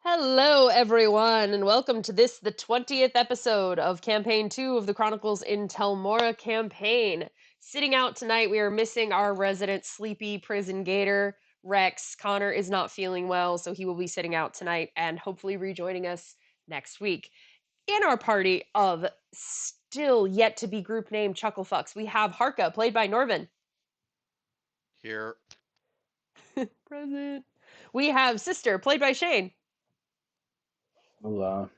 Hello, everyone, and welcome to the 20th episode of Campaign 2 of the Chronicles in Telmora campaign. Sitting out tonight, we are missing our resident sleepy prison gator, Rex. Connor is not feeling well, so he will be sitting out tonight and hopefully rejoining us next week. In our party of still yet to be group named Chucklefucks, we have Harka, played by Norvin. Here. Present. We have Sister, played by Shane. Hola.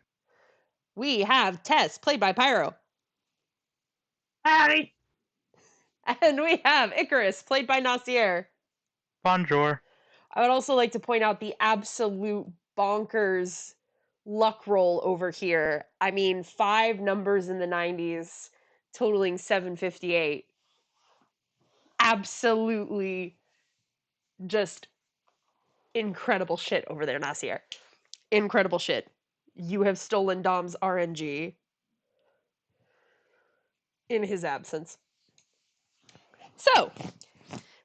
We have Tess, played by Pyro. Howdy. And we have Icarus, played by Nacier. Bonjour. I would also like to point out the absolute bonkers luck roll over here. I mean, 5 numbers in the 90s, totaling 758. Absolutely just incredible shit over there, Nacier. Incredible shit. You have stolen Dom's RNG in his absence. So,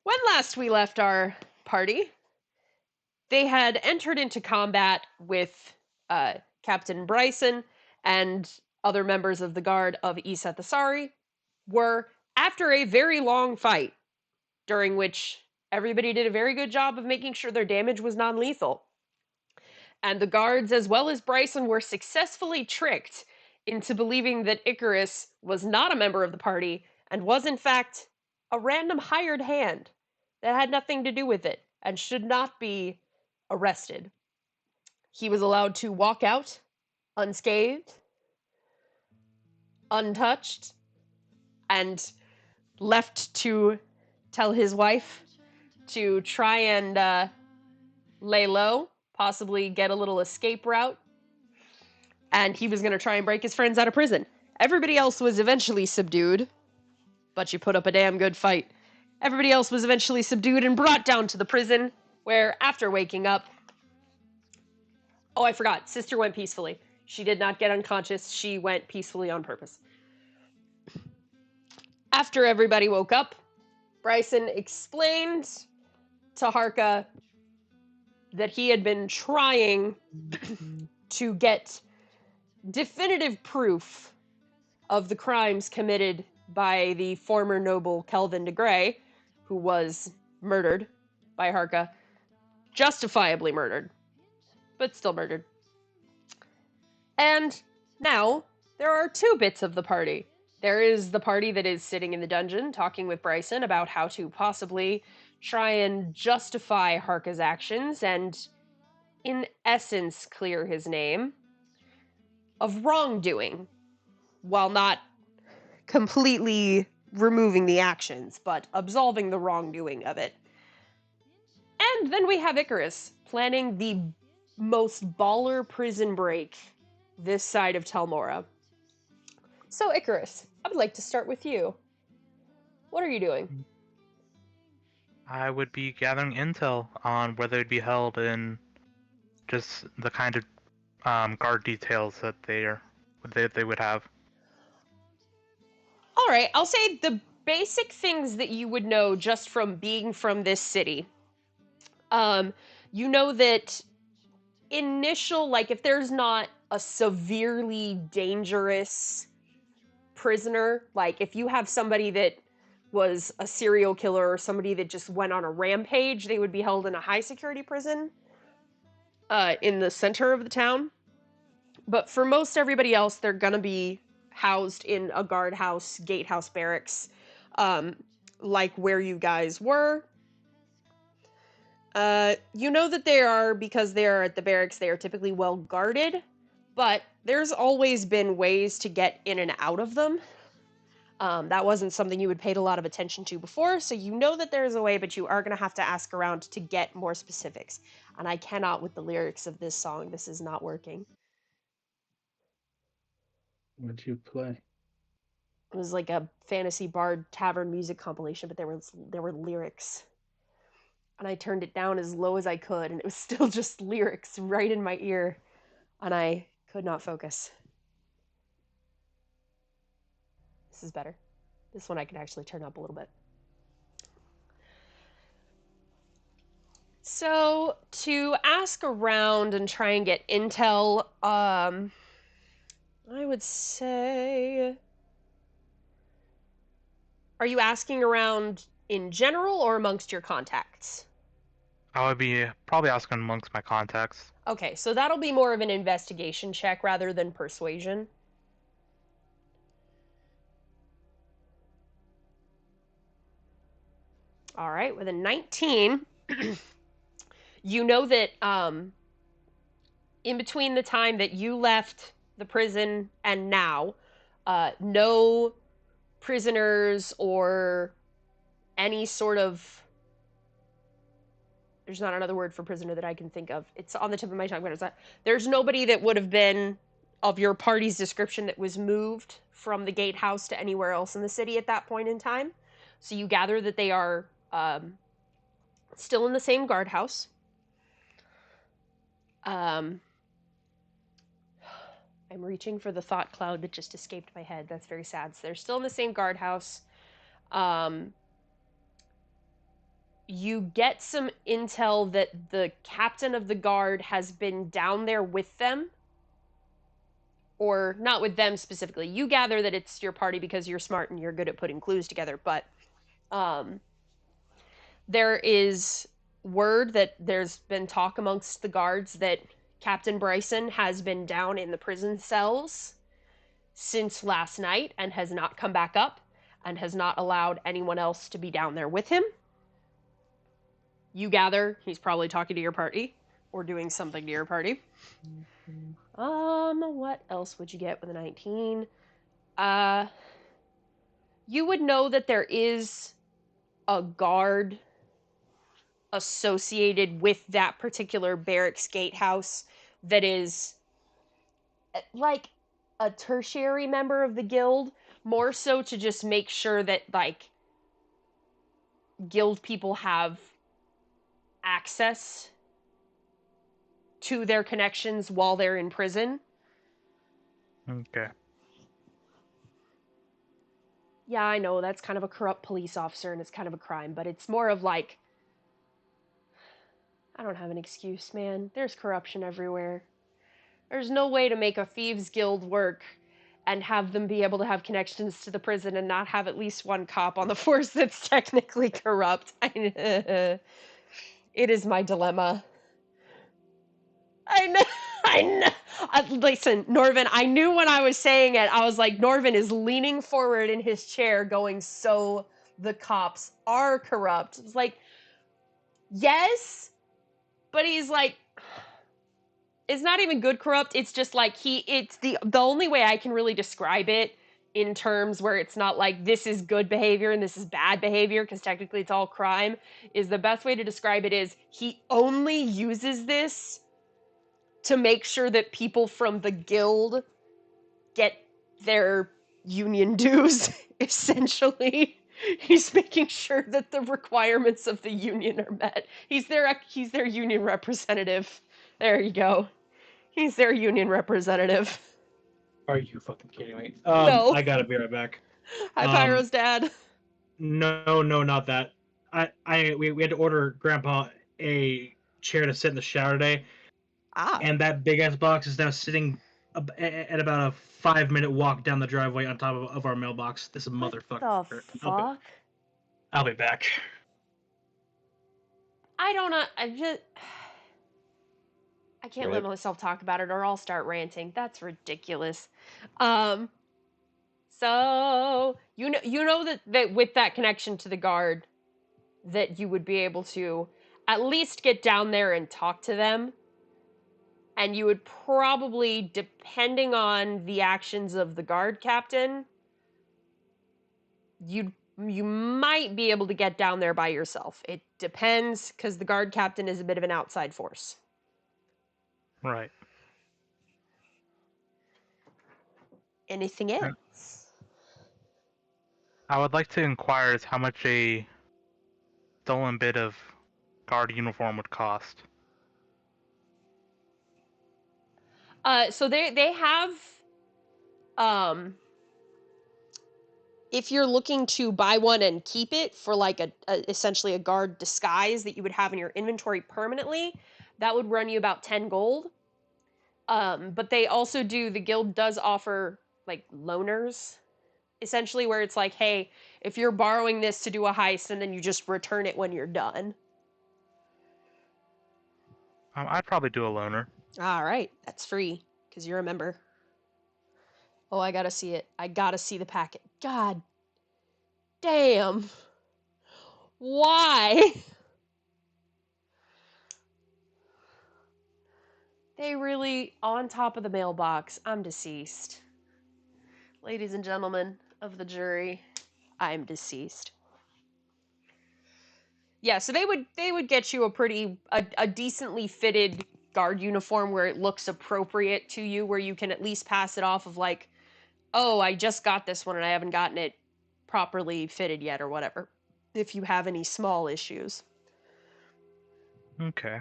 when last we left our party, they had entered into combat with Captain Bryson and other members of the Guard of Isa Thasari were after a very long fight, during which everybody did a very good job of making sure their damage was non-lethal. And the guards, as well as Bryson, were successfully tricked into believing that Icarus was not a member of the party and was, in fact, a random hired hand that had nothing to do with it and should not be arrested. He was allowed to walk out unscathed, untouched, and left to tell his wife to try and lay low, possibly get a little escape route, and he was going to try and break his friends out of prison. Everybody else was eventually subdued, but you put up a damn good fight. Everybody else was eventually subdued and brought down to the prison, where, after waking up... Oh, I forgot. Sister went peacefully. She did not get unconscious. She went peacefully on purpose. After everybody woke up, Bryson explained to Harka that he had been trying to get definitive proof of the crimes committed by the former noble Kelvin de Grey, who was murdered by Harka. Justifiably murdered, but still murdered. And now there are 2 bits of the party. There is the party that is sitting in the dungeon talking with Bryson about how to possibly try and justify Harka's actions and, in essence, clear his name of wrongdoing, while not completely removing the actions, but absolving the wrongdoing of it. And then we have Icarus planning the most baller prison break this side of Telmora. So, Icarus, I would like to start with you. What are you doing? I would be gathering intel on where they'd be held and just the kind of guard details that they would have. All right, I'll say the basic things that you would know just from being from this city. You know that if there's not a severely dangerous prisoner, like if you have somebody that was a serial killer or somebody that just went on a rampage, they would be held in a high security prison in the center of the town. But for most everybody else, they're gonna be housed in a guardhouse, gatehouse barracks, like where you guys were. You know that because they are at the barracks, they are typically well guarded, but there's always been ways to get in and out of them. That wasn't something you had paid a lot of attention to before, so you know that there's a way, but you are going to have to ask around to get more specifics. And I cannot with the lyrics of this song. This is not working. What'd you play? It was like a fantasy bard tavern music compilation, but there were lyrics. And I turned it down as low as I could, and it was still just lyrics right in my ear, and I could not focus. This is better. This one I can actually turn up a little bit. So, to ask around and try and get intel, I would say... Are you asking around in general or amongst your contacts? I would be probably asking amongst my contacts. Okay, so that'll be more of an investigation check rather than persuasion. All right, with a 19, you know that in between the time that you left the prison and now, no prisoners or any sort of... There's not another word for prisoner that I can think of. It's on the tip of my tongue, but it's not. There's nobody that would have been of your party's description that was moved from the gatehouse to anywhere else in the city at that point in time. So you gather that they are still in the same guardhouse. I'm reaching for the thought cloud that just escaped my head. That's very sad. So they're still in the same guardhouse. You get some intel that the captain of the guard has been down there with them. Or not with them specifically. You gather that it's your party because you're smart and you're good at putting clues together, but there is word that there's been talk amongst the guards that Captain Bryson has been down in the prison cells since last night and has not come back up and has not allowed anyone else to be down there with him. You gather he's probably talking to your party or doing something to your party. What else would you get with a 19? You would know that there is a guard associated with that particular barracks gatehouse that is like a tertiary member of the guild, more so to just make sure that like guild people have access to their connections while they're in prison. Okay. Yeah, I know, that's kind of a corrupt police officer and it's kind of a crime, but it's more of like, I don't have an excuse, man. There's corruption everywhere. There's no way to make a thieves guild work and have them be able to have connections to the prison and not have at least one cop on the force that's technically corrupt. It is my dilemma. I know. Listen, Norvin, I knew when I was saying it, I was like, Norvin is leaning forward in his chair going, so the cops are corrupt. It's like, yes, but he's like, it's not even good corrupt. It's just like it's the only way I can really describe it in terms where it's not like this is good behavior and this is bad behavior, because technically it's all crime, is the best way to describe it is he only uses this to make sure that people from the guild get their union dues, essentially. He's making sure that the requirements of the union are met. He's their union representative. There you go. He's their union representative. Are you fucking kidding me? No. I gotta be right back. Hi, Pyro's dad. No, not that. We had to order Grandpa a chair to sit in the shower today, and that big ass box is now sitting at about a 5-minute walk down the driveway on top of our mailbox. This is motherfucker. What the fuck? I'll be back. I don't know. I can't let myself talk about it or I'll start ranting. That's ridiculous. So you know that with that connection to the guard, that you would be able to at least get down there and talk to them. And you would probably, depending on the actions of the guard captain, you might be able to get down there by yourself. It depends, because the guard captain is a bit of an outside force. Right. Anything else? I would like to inquire as how much a stolen bit of guard uniform would cost. So they have if you're looking to buy one and keep it for like essentially a guard disguise that you would have in your inventory permanently, that would run you about 10 gold. But they also the guild does offer like loaners, essentially, where it's like, hey, if you're borrowing this to do a heist and then you just return it when you're done. I'd probably do a loaner. All right, that's free because you're a member. Oh, I gotta see it. I gotta see the packet. God damn. Why? They really, on top of the mailbox, I'm deceased. Ladies and gentlemen of the jury, I'm deceased. Yeah, so they would get you a decently fitted guard uniform where it looks appropriate to you, where you can at least pass it off of like, oh, I just got this one and I haven't gotten it properly fitted yet or whatever, if you have any small issues. Okay.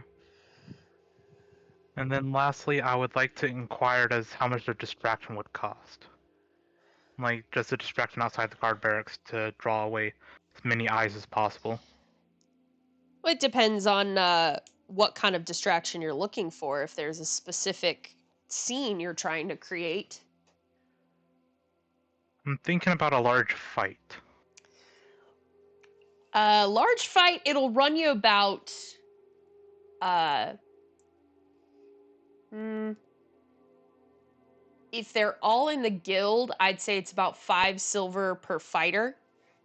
And then lastly, I would like to inquire as how much the distraction would cost. Like, just a distraction outside the guard barracks to draw away as many eyes as possible. Well, it depends on what kind of distraction you're looking for. If there's a specific scene you're trying to create. I'm thinking about a large fight. Large fight, it'll run you about... if they're all in the guild, I'd say it's about 5 silver per fighter.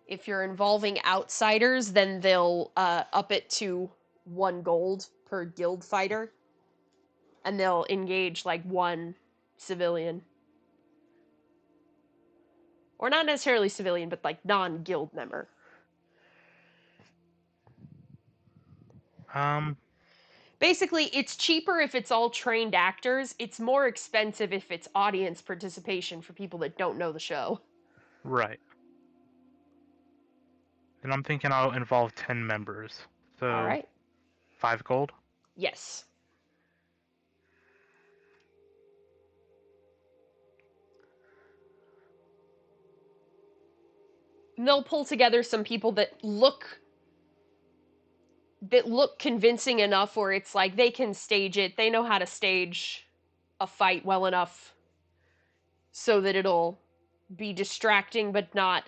If you're involving outsiders, then they'll up it to 1 gold per guild fighter. And they'll engage like 1 civilian. Or not necessarily civilian, but like non-guild member. Basically, it's cheaper if it's all trained actors. It's more expensive if it's audience participation for people that don't know the show. Right. And I'm thinking I'll involve 10 members. So, all right. 5 gold? Yes. And they'll pull together some people that look convincing enough where it's like they can stage it. They know how to stage a fight well enough so that it'll be distracting, but not,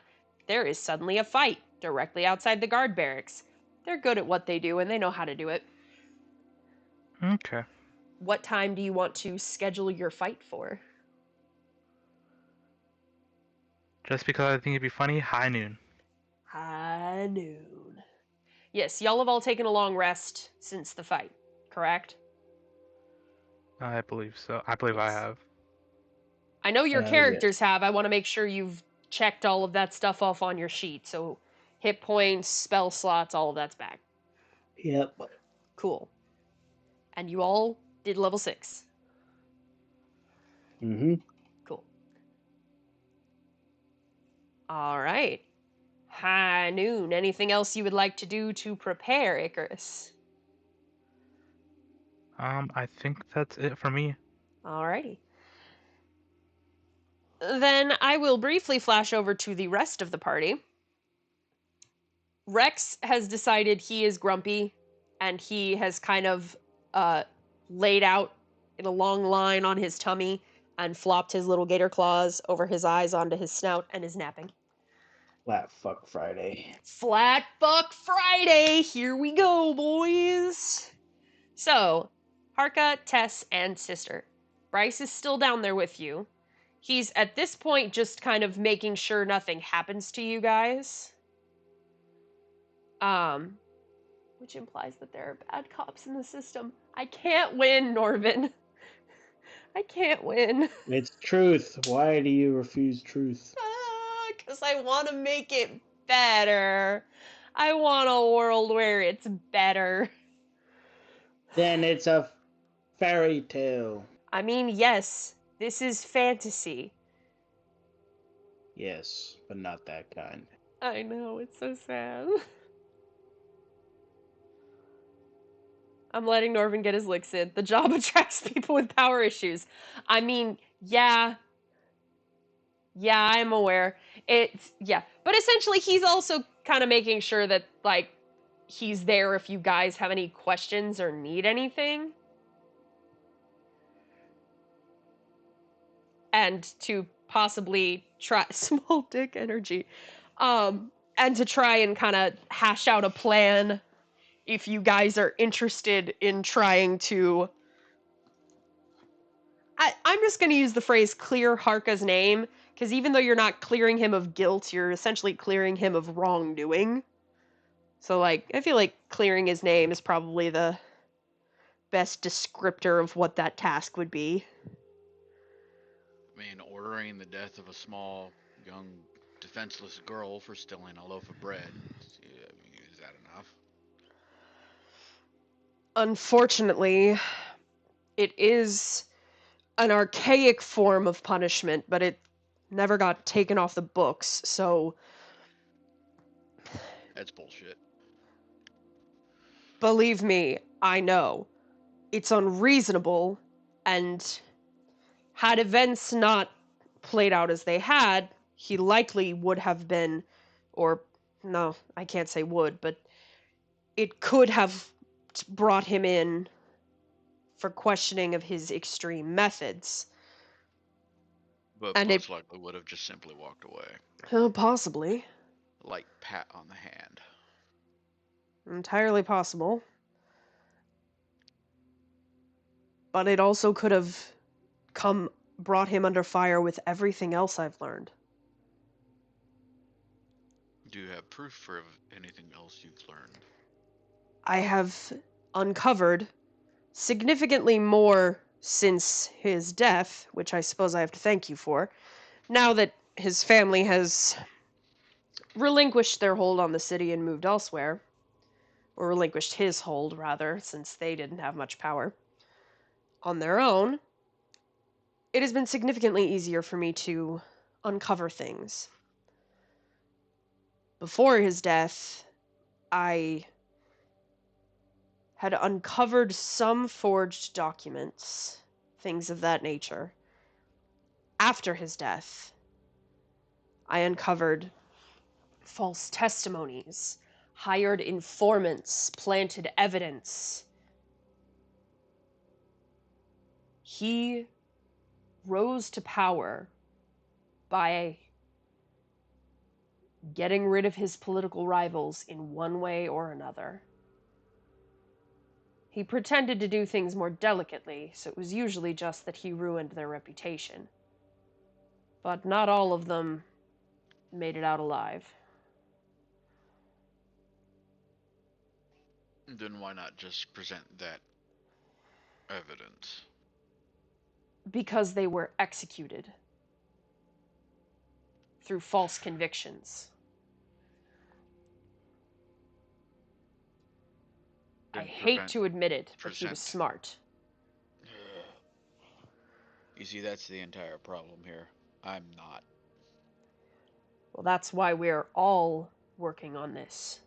there is suddenly a fight directly outside the guard barracks. They're good at what they do and they know how to do it. Okay. What time do you want to schedule your fight for? Just because I think it'd be funny, high noon. High noon. Yes, y'all have all taken a long rest since the fight, correct? I believe so. I believe I have. I know your characters have. I want to make sure you've checked all of that stuff off on your sheet. So hit points, spell slots, all of that's back. Yep. Cool. And you all did level 6. Mm-hmm. Cool. All right. High noon. Anything else you would like to do to prepare, Icarus? I think that's it for me. Alrighty. Then I will briefly flash over to the rest of the party. Rex has decided he is grumpy, and he has kind of laid out in a long line on his tummy and flopped his little gator claws over his eyes onto his snout and is napping. Flat fuck Friday. Flat fuck Friday! Here we go, boys! So, Harka, Tess, and Sister. Bryce is still down there with you. He's, at this point, just kind of making sure nothing happens to you guys. Which implies that there are bad cops in the system. I can't win, Norvin. I can't win. It's truth. Why do you refuse truth? Because I want to make it better. I want a world where it's better. Then it's a fairy tale. I mean, yes, this is fantasy. Yes, but not that kind. I know, it's so sad. I'm letting Norvin get his licks in. The job attracts people with power issues. I mean, yeah. Yeah, I'm aware. But essentially he's also kind of making sure that, like, he's there if you guys have any questions or need anything. And to possibly try small dick energy. And to try and kind of hash out a plan if you guys are interested in trying to... I'm just going to use the phrase clear Harka's name, because even though you're not clearing him of guilt, you're essentially clearing him of wrongdoing. So, like, I feel like clearing his name is probably the best descriptor of what that task would be. I mean, ordering the death of a small, young, defenseless girl for stealing a loaf of bread. I mean, is that enough? Unfortunately, it is an archaic form of punishment, but it never got taken off the books, so... That's bullshit. Believe me, I know. It's unreasonable, and had events not played out as they had, he likely would have been, or, no, I can't say would, but it could have brought him in for questioning of his extreme methods. But And most likely would have just simply walked away. Possibly. Light pat on the hand. Entirely possible. But it also could have brought him under fire with everything else I've learned. Do you have proof for anything else you've learned? I have uncovered significantly more since his death, which I suppose I have to thank you for, now that his family has relinquished their hold on the city and moved elsewhere. Or relinquished his hold, rather, since they didn't have much power on their own. It has been significantly easier for me to uncover things. Before his death, I had uncovered some forged documents, things of that nature. After his death, I uncovered false testimonies, hired informants, planted evidence. He rose to power by getting rid of his political rivals in one way or another. He pretended to do things more delicately, so it was usually just that he ruined their reputation. But not all of them made it out alive. Then why not just present that evidence? Because they were executed through false convictions. I hate to admit it, but he was smart. You see, that's the entire problem here. I'm not. Well, that's why we're all working on this.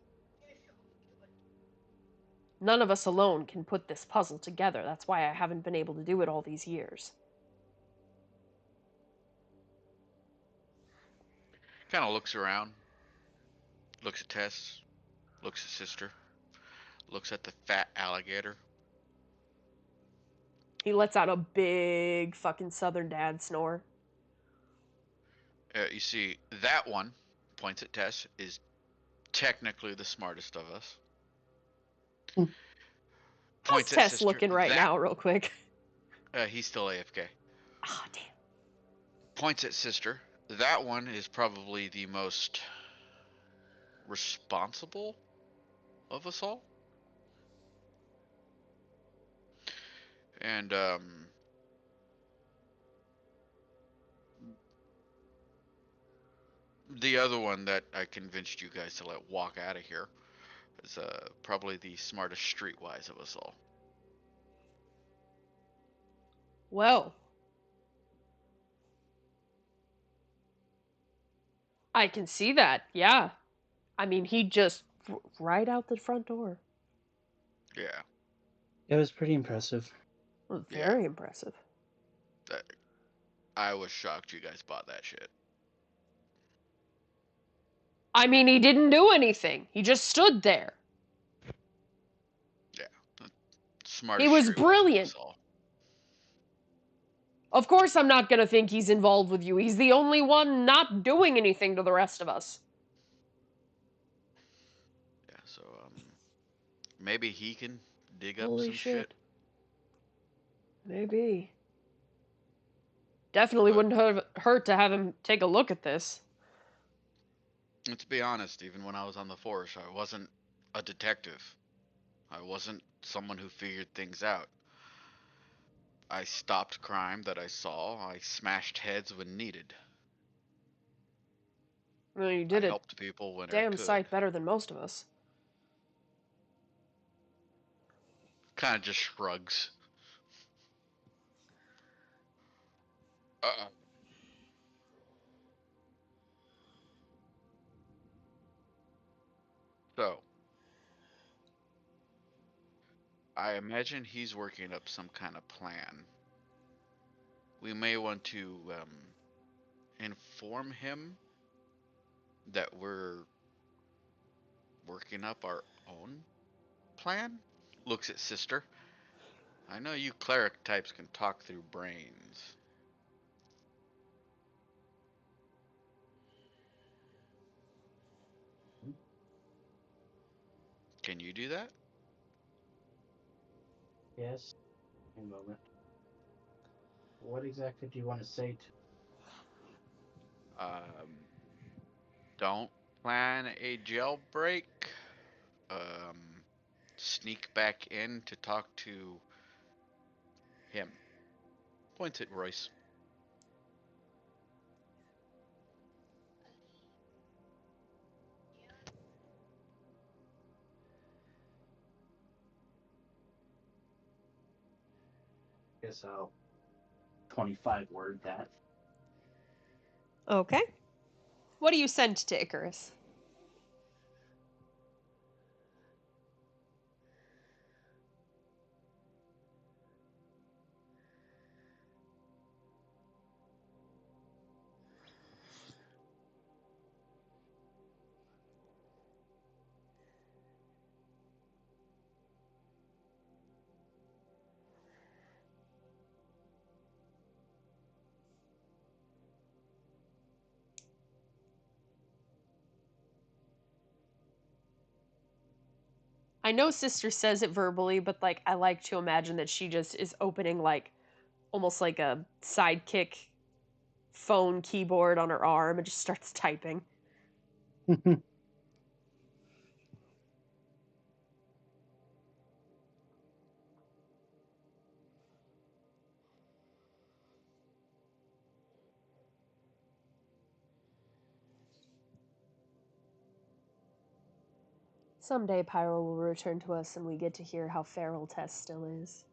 None of us alone can put this puzzle together. That's why I haven't been able to do it all these years. Kind of looks around. Looks at Tess. Looks at Sister. Looks at the fat alligator. He lets out a big fucking Southern dad snore. You see, that one, points at Tess, is technically the smartest of us. How's Tess looking right now, real quick? He's still AFK. Ah, damn. Points at Sister. That one is probably the most responsible of us all. And, the other one that I convinced you guys to let walk out of here is probably the smartest streetwise of us all. Well, I can see that, yeah. I mean, he just right out the front door. Yeah. It was pretty impressive. Well, very impressive. I was shocked you guys bought that shit. I mean, he didn't do anything. He just stood there. Yeah. Smartest He was streetwise of brilliant. us all. Of course I'm not gonna think he's involved with you. He's the only one not doing anything to the rest of us. Yeah, so, maybe he can dig up Holy some shit. Maybe. Definitely But- wouldn't hurt to have him take a look at this. And to be honest, even when I was on the force, I wasn't a detective. I wasn't someone who figured things out. I stopped crime that I saw. I smashed heads when needed. Well, you I did it helped people when I damn could. sight better than most of us. Kind of just shrugs. So, I imagine he's working up some kind of plan. We may want to inform him that we're working up our own plan. Looks at sister. I know you cleric types can talk through brains. Can you do that? Yes. A moment. What exactly do you want to say to? Don't plan a jailbreak. Um, Sneak back in to talk to him. Points at Royce. Guess I'll 25 word that. Okay. What do you send to Icarus? I know Sister says it verbally, but like I like to imagine that she just is opening like almost like a sidekick phone keyboard on her arm and just starts typing. Someday Pyro will return to us and we get to hear how feral Tess still is.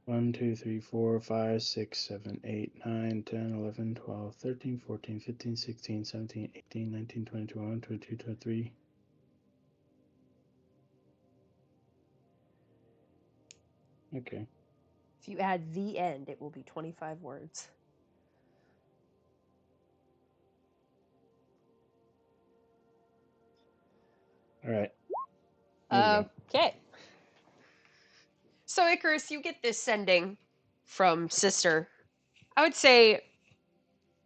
One, 2, 3, 4, 5, 6, 7, 8, 9, 10, 11, 12, 13, 14, 15, 16, 17, 18, 19, 20, 21, 22, 23. Okay. If you add the end, it will be 25 words. All right. Okay. So Icarus, you get this sending from Sister. I would say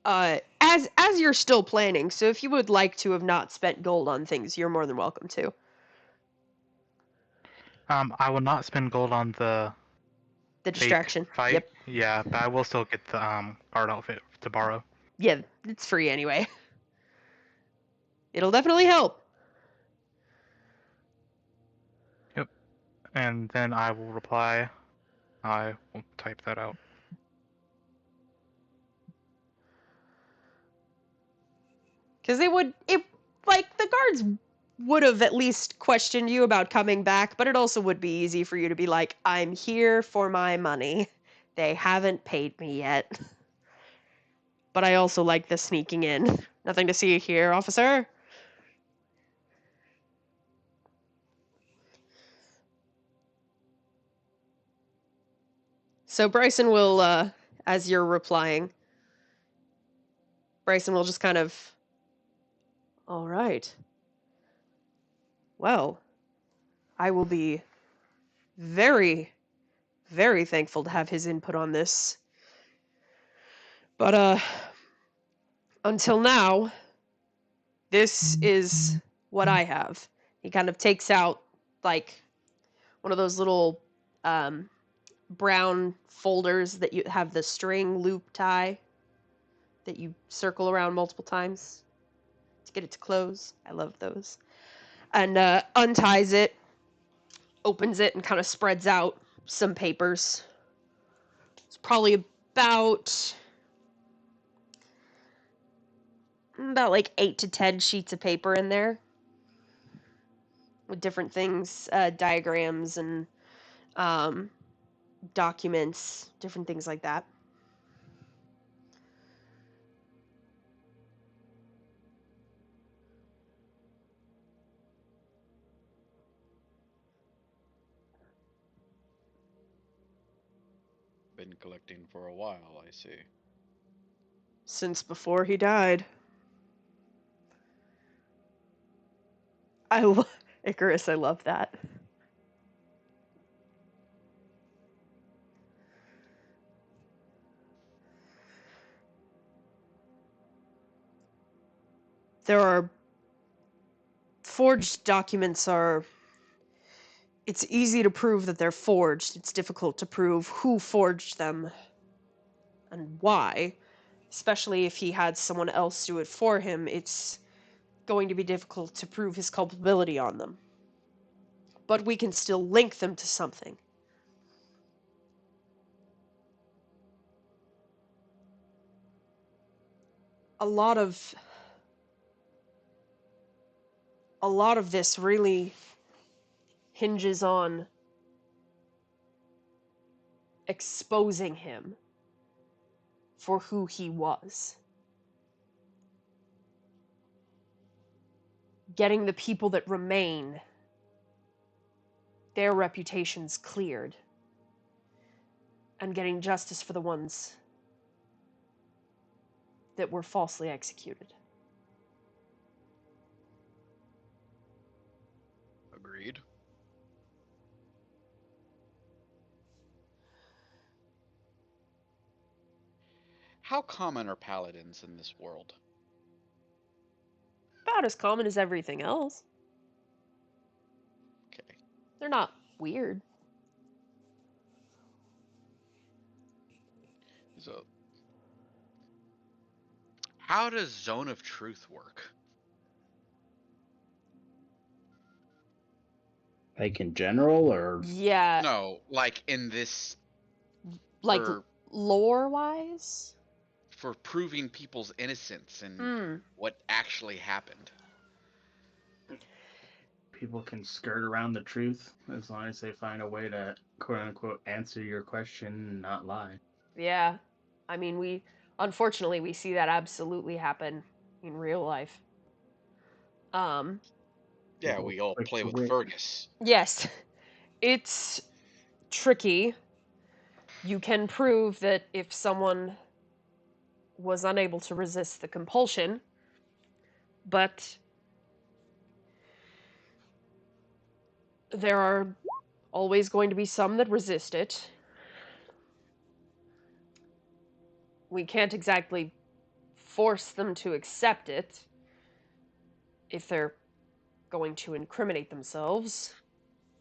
as you're still planning, so if you would like to have not spent gold on things, you're more than welcome to. I will not spend gold on the distraction. fight. Yep. Yeah, but I will still get the guard outfit to borrow. Yeah, it's free anyway. It'll definitely help. Yep. And then I will reply. I will type that out. Because it like, the guards would have at least questioned you about coming back, but it also would be easy for you to be like, I'm here for my money. They haven't paid me yet. But I also like the sneaking in. Nothing to see here, officer. So Bryson will, as you're replying, Bryson will just kind of, all right. Well, I will be very, very thankful to have his input on this. But, until now, this is what I have. He kind of takes out, like, one of those little, brown folders that you have the string loop tie that you circle around multiple times to get it to close. I love those. And unties it, opens it, and kind of spreads out some papers. It's probably about like 8 to 10 sheets of paper in there with different things, diagrams and documents, different things like that. Been collecting for a while, I see. Since before he died. Icarus, I love that. There are forged documents are it's easy to prove that they're forged. It's difficult to prove who forged them and why. Especially if he had someone else do it for him, it's going to be difficult to prove his culpability on them. But we can still link them to something. A lot of this really hinges on exposing him for who he was. Getting the people that remain, their reputations cleared. And getting justice for the ones that were falsely executed. Agreed. How common are paladins in this world? About as common as everything else. Okay. They're not weird. So, how does Zone of Truth work? Like in general, or Yeah. No, like in this, Like for lore-wise? for proving people's innocence and what actually happened. people can skirt around the truth as long as they find a way to quote unquote answer your question and not lie. Yeah. I mean, unfortunately, we see that absolutely happen in real life. Yeah, People we all quick play to with wit. Fergus. Yes. It's tricky. You can prove that if someone was unable to resist the compulsion, but there are always going to be some that resist it. We can't exactly force them to accept it if they're going to incriminate themselves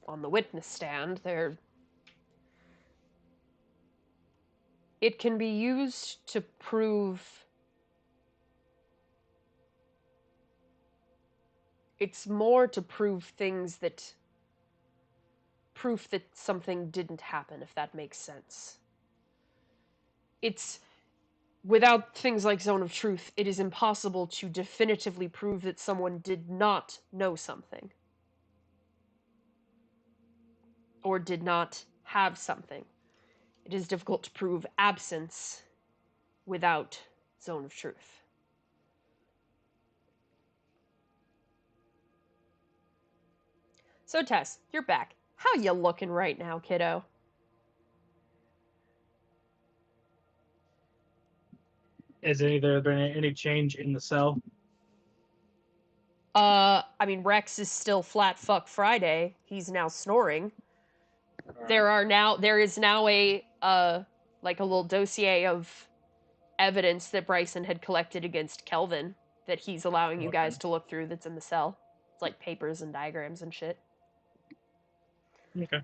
on the witness stand. It can be used to prove. It's more to prove things that. Proof that something didn't happen, if that makes sense. It's Without things like Zone of Truth, it is impossible to definitively prove that someone did not know something. Or did not have something. It is difficult to prove absence without Zone of Truth. So Tess, you're back. How you looking right now, kiddo? Is there been any change in the cell? I mean, Rex is still flat fuck Friday. He's now snoring. There is now a little dossier of evidence that Bryson had collected against Kelvin that he's allowing you guys to look through that's in the cell. It's like papers and diagrams and shit. Okay.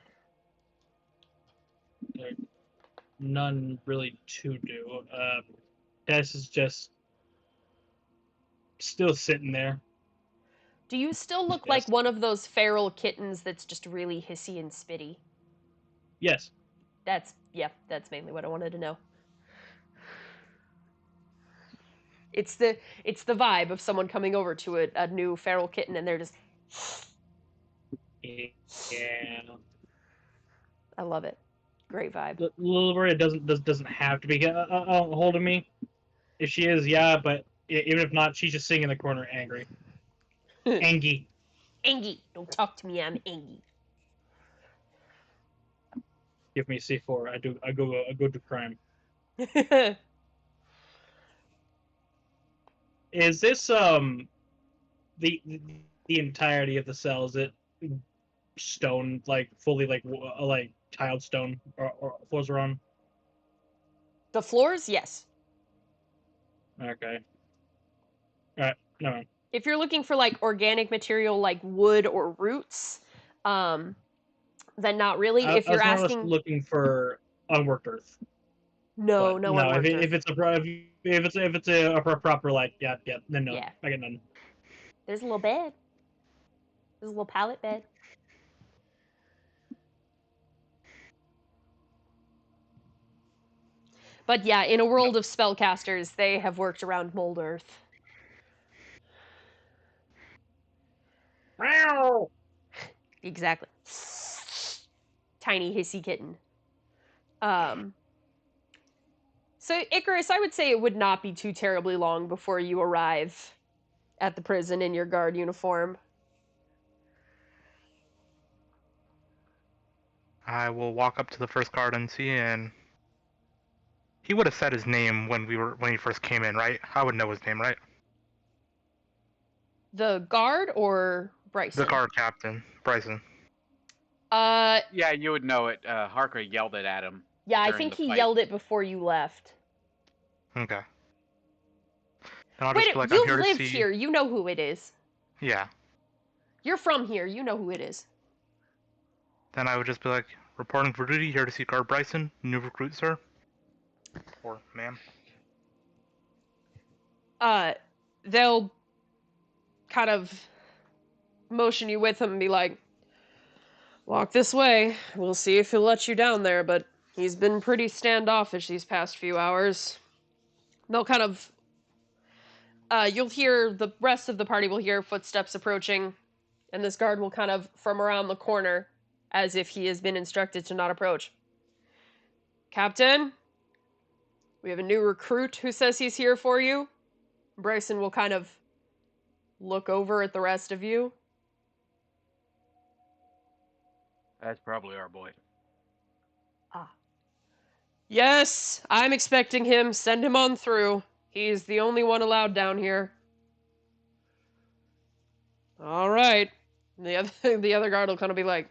None really to do. Tess is just still sitting there. Do you still look like one of those feral kittens that's just really hissy and spitty? Yes. That's mainly what I wanted to know. It's the vibe of someone coming over to a new feral kitten and they're just... Yeah. I love it. Great vibe. Little Maria doesn't have to be holding me. If she is, yeah, but even if not, she's just sitting in the corner angry. Angie. Angie. Don't talk to me, I'm Angie. Give me C4. I go to crime. Is this the entirety of the cell? Is it stone, like fully like tiled stone, or floors are on? The floors, yes. Okay. All right. No. If you're looking for like organic material like wood or roots, then not really. If you're asking, looking for unworked earth. No, but no unworked earth. If it's a proper like then no. Yeah. I get none. There's a little bed. There's a little pallet bed. But yeah, in a world of spellcasters, they have worked around mold earth. Meow. Exactly. Tiny hissy kitten. So Icarus, I would say it would not be too terribly long before you arrive at the prison in your guard uniform. I will walk up to the first guard and see, and he would have said his name when he first came in, right? I would know his name, right? The guard or Bryson? The guard captain, Bryson. Yeah, you would know it. Harker yelled it at him. Yeah, I think he yelled it before you left. Okay. And I'll Wait, just be like, you've I'm here lived to see... here. You know who it is. Yeah. You're from here. You know who it is. Then I would just be like, reporting for duty, here to see Guard Bryson, new recruit, sir. Or ma'am. They'll kind of motion you with him and be like, walk this way. We'll see if he'll let you down there, but he's been pretty standoffish these past few hours. They'll kind of... you'll hear, the rest of the party will hear footsteps approaching, and this guard will kind of, from around the corner, as if he has been instructed to not approach. Captain, we have a new recruit who says he's here for you. Bryson will kind of look over at the rest of you. That's probably our boy. Ah. Yes, I'm expecting him. Send him on through. He's the only one allowed down here. All right. The other guard will kind of be like,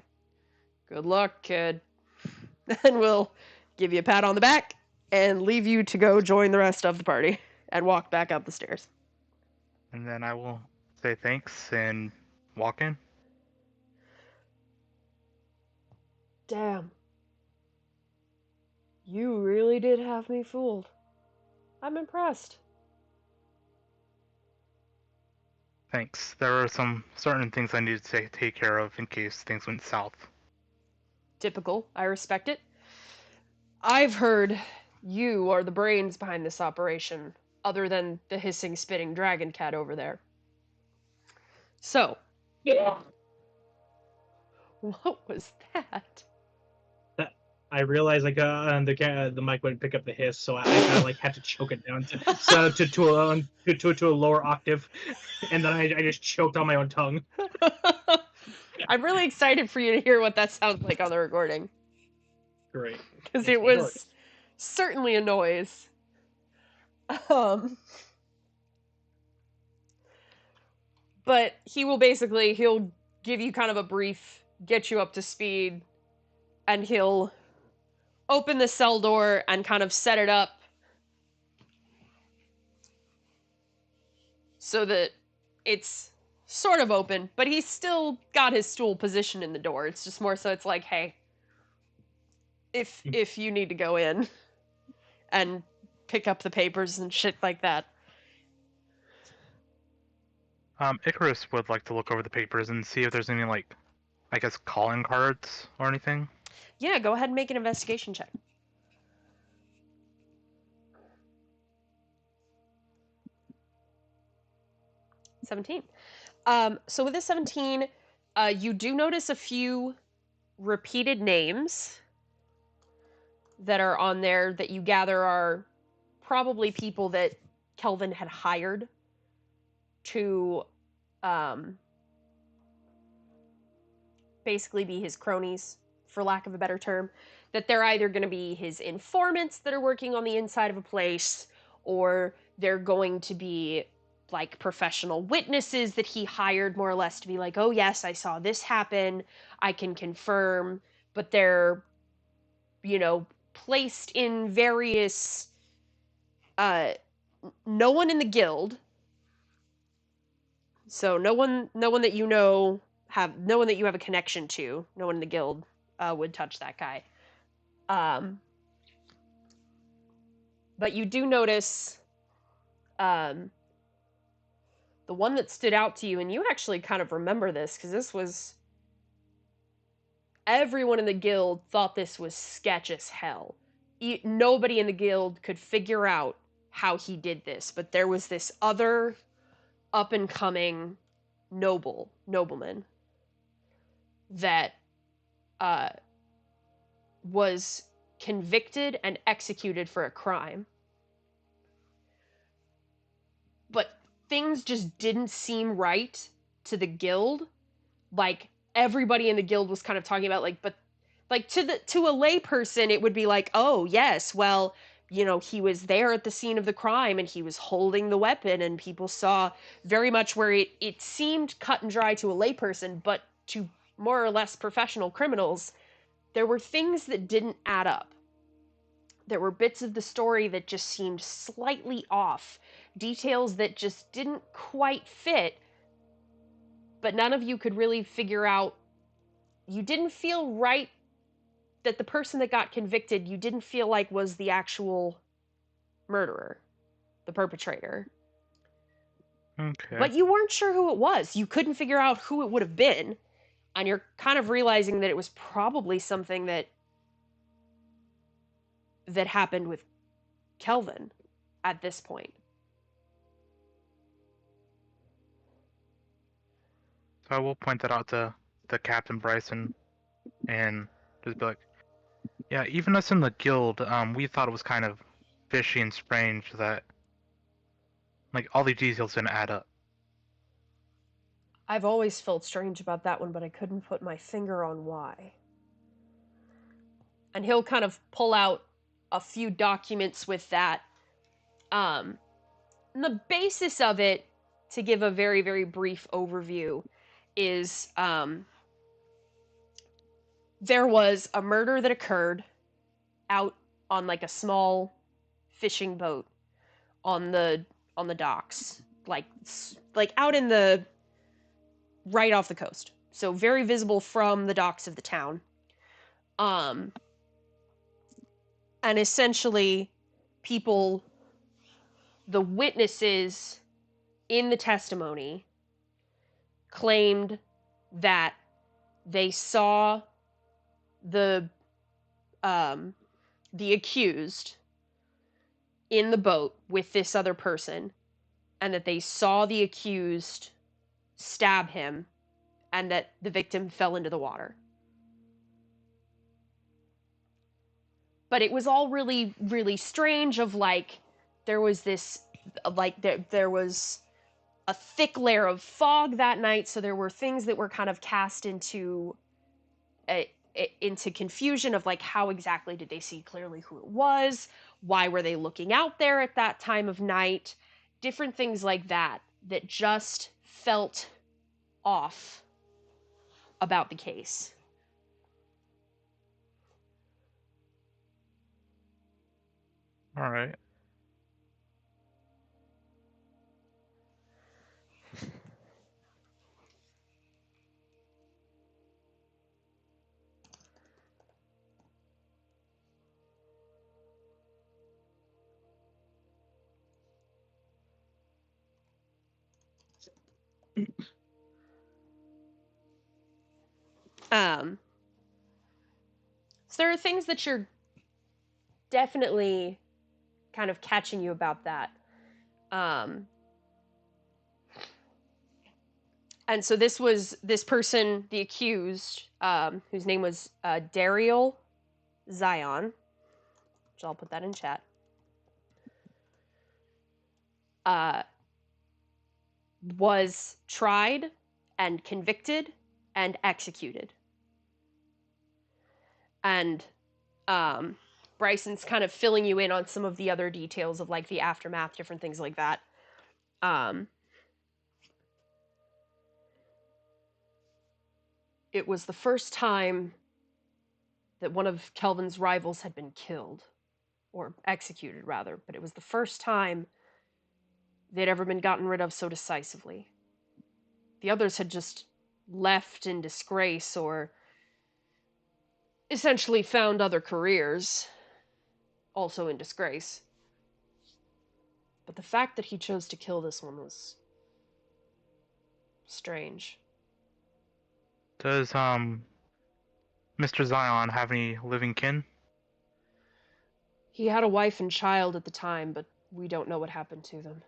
good luck, kid. And we'll give you a pat on the back and leave you to go join the rest of the party and walk back up the stairs. And then I will say thanks and walk in. Damn. You really did have me fooled. I'm impressed. Thanks. There are some certain things I needed to take care of in case things went south. Typical. I respect it. I've heard You are the brains behind this operation, other than the hissing, spitting dragon cat over there. So, Yeah. what was that? I realized the mic wouldn't pick up the hiss, so I kind of had to choke it down to a lower octave, and then I just choked on my own tongue. I'm really excited for you to hear what that sounds like on the recording. Great. Because it was certainly a noise. But he'll give you kind of a brief, get you up to speed, and he'll open the cell door and kind of set it up so that it's sort of open, but he's still got his stool positioned in the door. It's just more so it's like, hey, if you need to go in and pick up the papers and shit like that. Icarus would like to look over the papers and see if there's any, I guess, calling cards or anything. Yeah, go ahead and make an investigation check. 17. So with this 17, you do notice a few repeated names that are on there that you gather are probably people that Kelvin had hired to basically be his cronies, for lack of a better term. That they're either going to be his informants that are working on the inside of a place, or they're going to be like professional witnesses that he hired more or less to be like, oh yes, I saw this happen, I can confirm, but they're, placed in various, no one in the guild, so no one that no one that you have a connection to, no one in the guild would touch that guy. But you do notice the one that stood out to you, and you actually kind of remember this, because this was... Everyone in the guild thought this was sketch as hell. Nobody in the guild could figure out how he did this, but there was this other up-and-coming nobleman that was convicted and executed for a crime. But things just didn't seem right to the guild. Like, everybody in the guild was kind of talking about, to a lay person, it would be like, oh, yes, well, he was there at the scene of the crime, and he was holding the weapon, and people saw very much where it seemed cut and dry to a lay person, but to more or less professional criminals, there were things that didn't add up. There were bits of the story that just seemed slightly off, details that just didn't quite fit, but none of you could really figure out. You didn't feel right that the person that got convicted, you didn't feel like was the actual murderer, the perpetrator. Okay. But you weren't sure who it was. You couldn't figure out who it would have been, and you're kind of realizing that it was probably something that happened with Kelvin at this point. So I will point that out to Captain Bryson and just be like, yeah, even us in the guild, we thought it was kind of fishy and strange that, all these details didn't add up. I've always felt strange about that one, but I couldn't put my finger on why. And he'll kind of pull out a few documents with that. And the basis of it, to give a very, very brief overview, is there was a murder that occurred out on a small fishing boat on the docks, like out in the right off the coast, so very visible from the docks of the town. And essentially, the witnesses in the testimony claimed that they saw the accused in the boat with this other person, and that they saw the accused stab him, and that the victim fell into the water. But it was all really, really strange. Of like, there was this, like, there was a thick layer of fog that night, so there were things that were kind of cast into confusion of like, how exactly did they see clearly who it was? Why were they looking out there at that time of night? Different things like that that just felt off about the case. All right. So there are things that you're definitely kind of catching you about that. And so this person, the accused, whose name was Daryl Zion, which I'll put that in chat, was tried and convicted and executed. And Bryson's kind of filling you in on some of the other details of like the aftermath, different things like that. It was the first time that one of Kelvin's rivals had been killed, or executed rather, but it was the first time they'd ever been gotten rid of so decisively. The others had just left in disgrace or essentially found other careers, also in disgrace. But the fact that he chose to kill this one was strange. Does Mr. Zion have any living kin? He had a wife and child at the time, but we don't know what happened to them.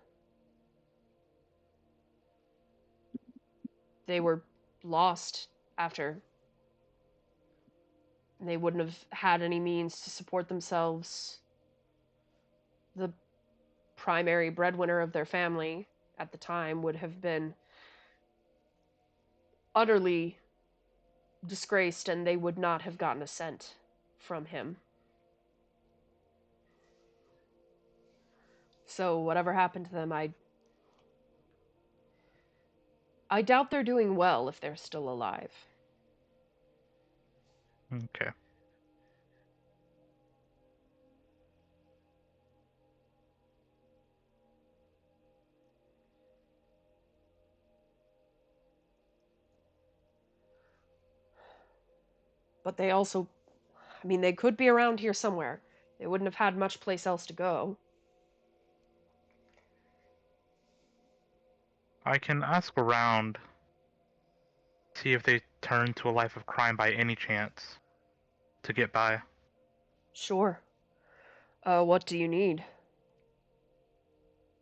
They were lost after. They wouldn't have had any means to support themselves. The primary breadwinner of their family at the time would have been utterly disgraced, and they would not have gotten a cent from him. So whatever happened to them, I doubt they're doing well if they're still alive. Okay. But they also, I mean, they could be around here somewhere. They wouldn't have had much place else to go. I can ask around, see if they turn to a life of crime by any chance to get by. Sure. What do you need?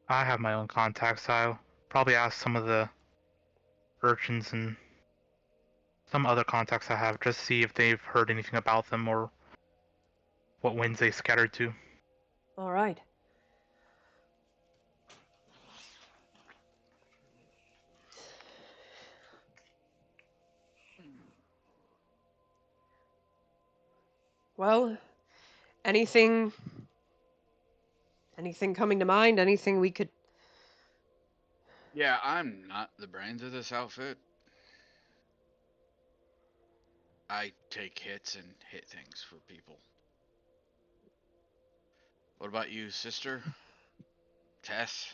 I have my own contacts. I'll probably ask some of the urchins and some other contacts I have, just see if they've heard anything about them or what winds they scattered to. All right. Well, anything coming to mind? Anything we could... Yeah, I'm not the brains of this outfit. I take hits and hit things for people. What about you, sister? Tess?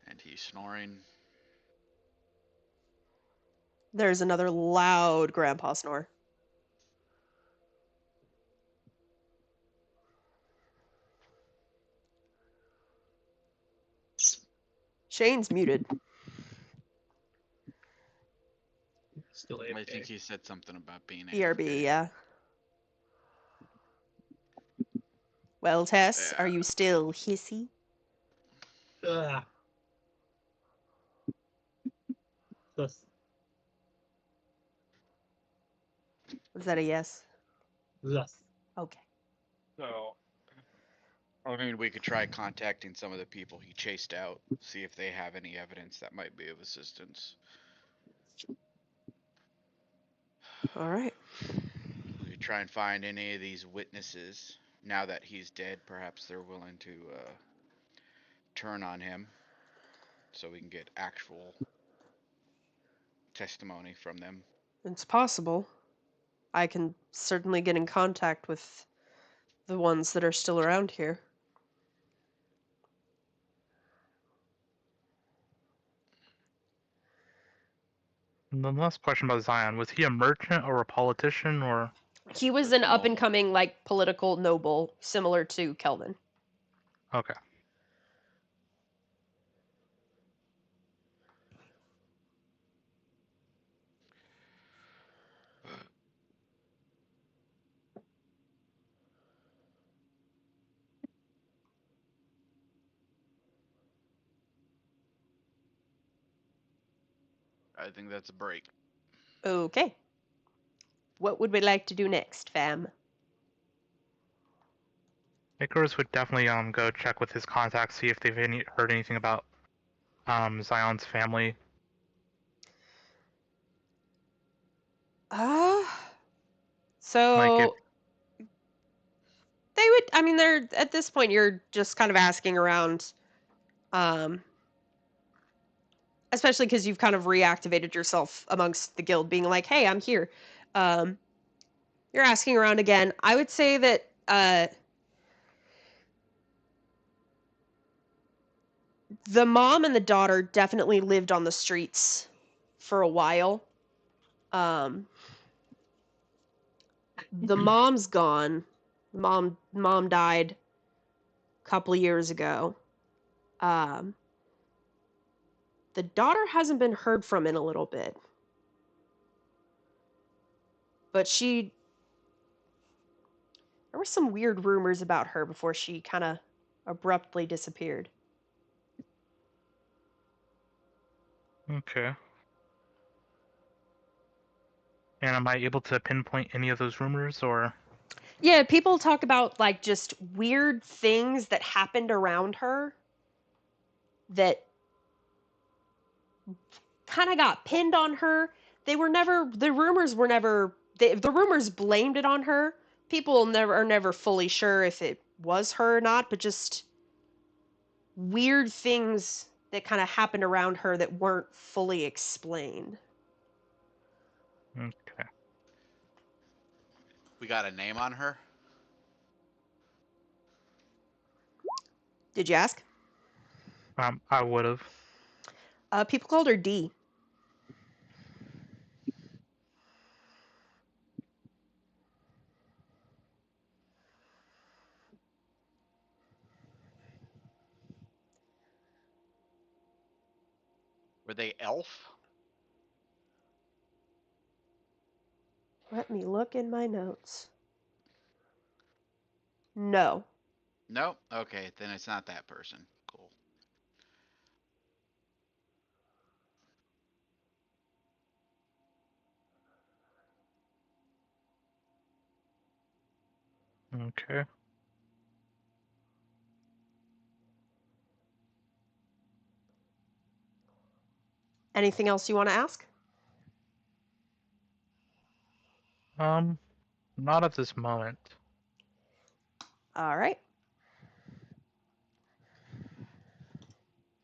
And he's snoring. There's another loud grandpa snore. Shane's muted. Still I AFK. think he said something about being BRB, AFK. yeah. Well, Tess, are you still hissy? Ugh. Sus. Was that a yes? Sus. Okay. So, I mean, we could try contacting some of the people he chased out, see if they have any evidence that might be of assistance. All right. We could try and find any of these witnesses. Now that he's dead, perhaps they're willing to turn on him, so we can get actual testimony from them. It's possible. I can certainly get in contact with the ones that are still around here. And the last question about Zion, was he a merchant or a politician or? He was Like an normal. up-and-coming, like, political noble, similar to Kelvin. Okay. I think that's a break. Okay. What would we like to do next, fam? Icarus would definitely go check with his contacts, see if they've heard anything about Zion's family. So Like if they would, I mean, they're, at this point, you're just kind of asking around, especially because you've kind of reactivated yourself amongst the guild, being like, hey, I'm here. You're asking around again. I would say that the mom and the daughter definitely lived on the streets for a while. The mom's gone. Mom died a couple of years ago. The daughter hasn't been heard from in a little bit. But there were some weird rumors about her before she kind of abruptly disappeared. Okay. And am I able to pinpoint any of those rumors or? Yeah, people talk about like just weird things that happened around her that kind of got pinned on her. The rumors blamed it on her. People are never fully sure if it was her or not, but just weird things that kind of happened around her that weren't fully explained. Okay. We got a name on her? Did you ask? I would have. People called her D. Were they elf? Let me look in my notes. No. No? Okay, then it's not that person. Cool. Okay. Anything else you want to ask? Not at this moment. All right.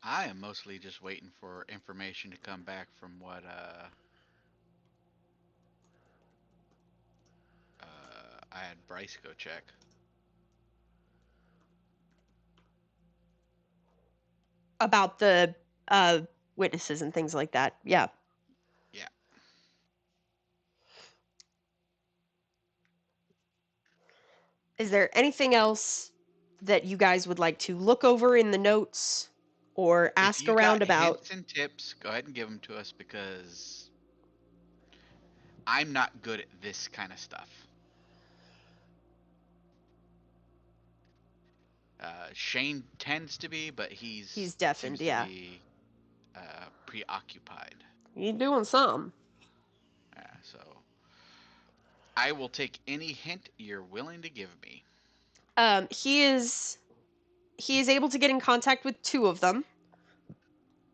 I am mostly just waiting for information to come back from what I had Bryce go check. About the witnesses and things like that. Yeah. Yeah. Is there anything else that you guys would like to look over in the notes or ask If you around got about? hints and tips, go ahead and give them to us because I'm not good at this kind of stuff. Shane tends to be, but he's deafened, seems yeah. to be preoccupied. He's doing something. So I will take any hint you're willing to give me. He is able to get in contact with two of them.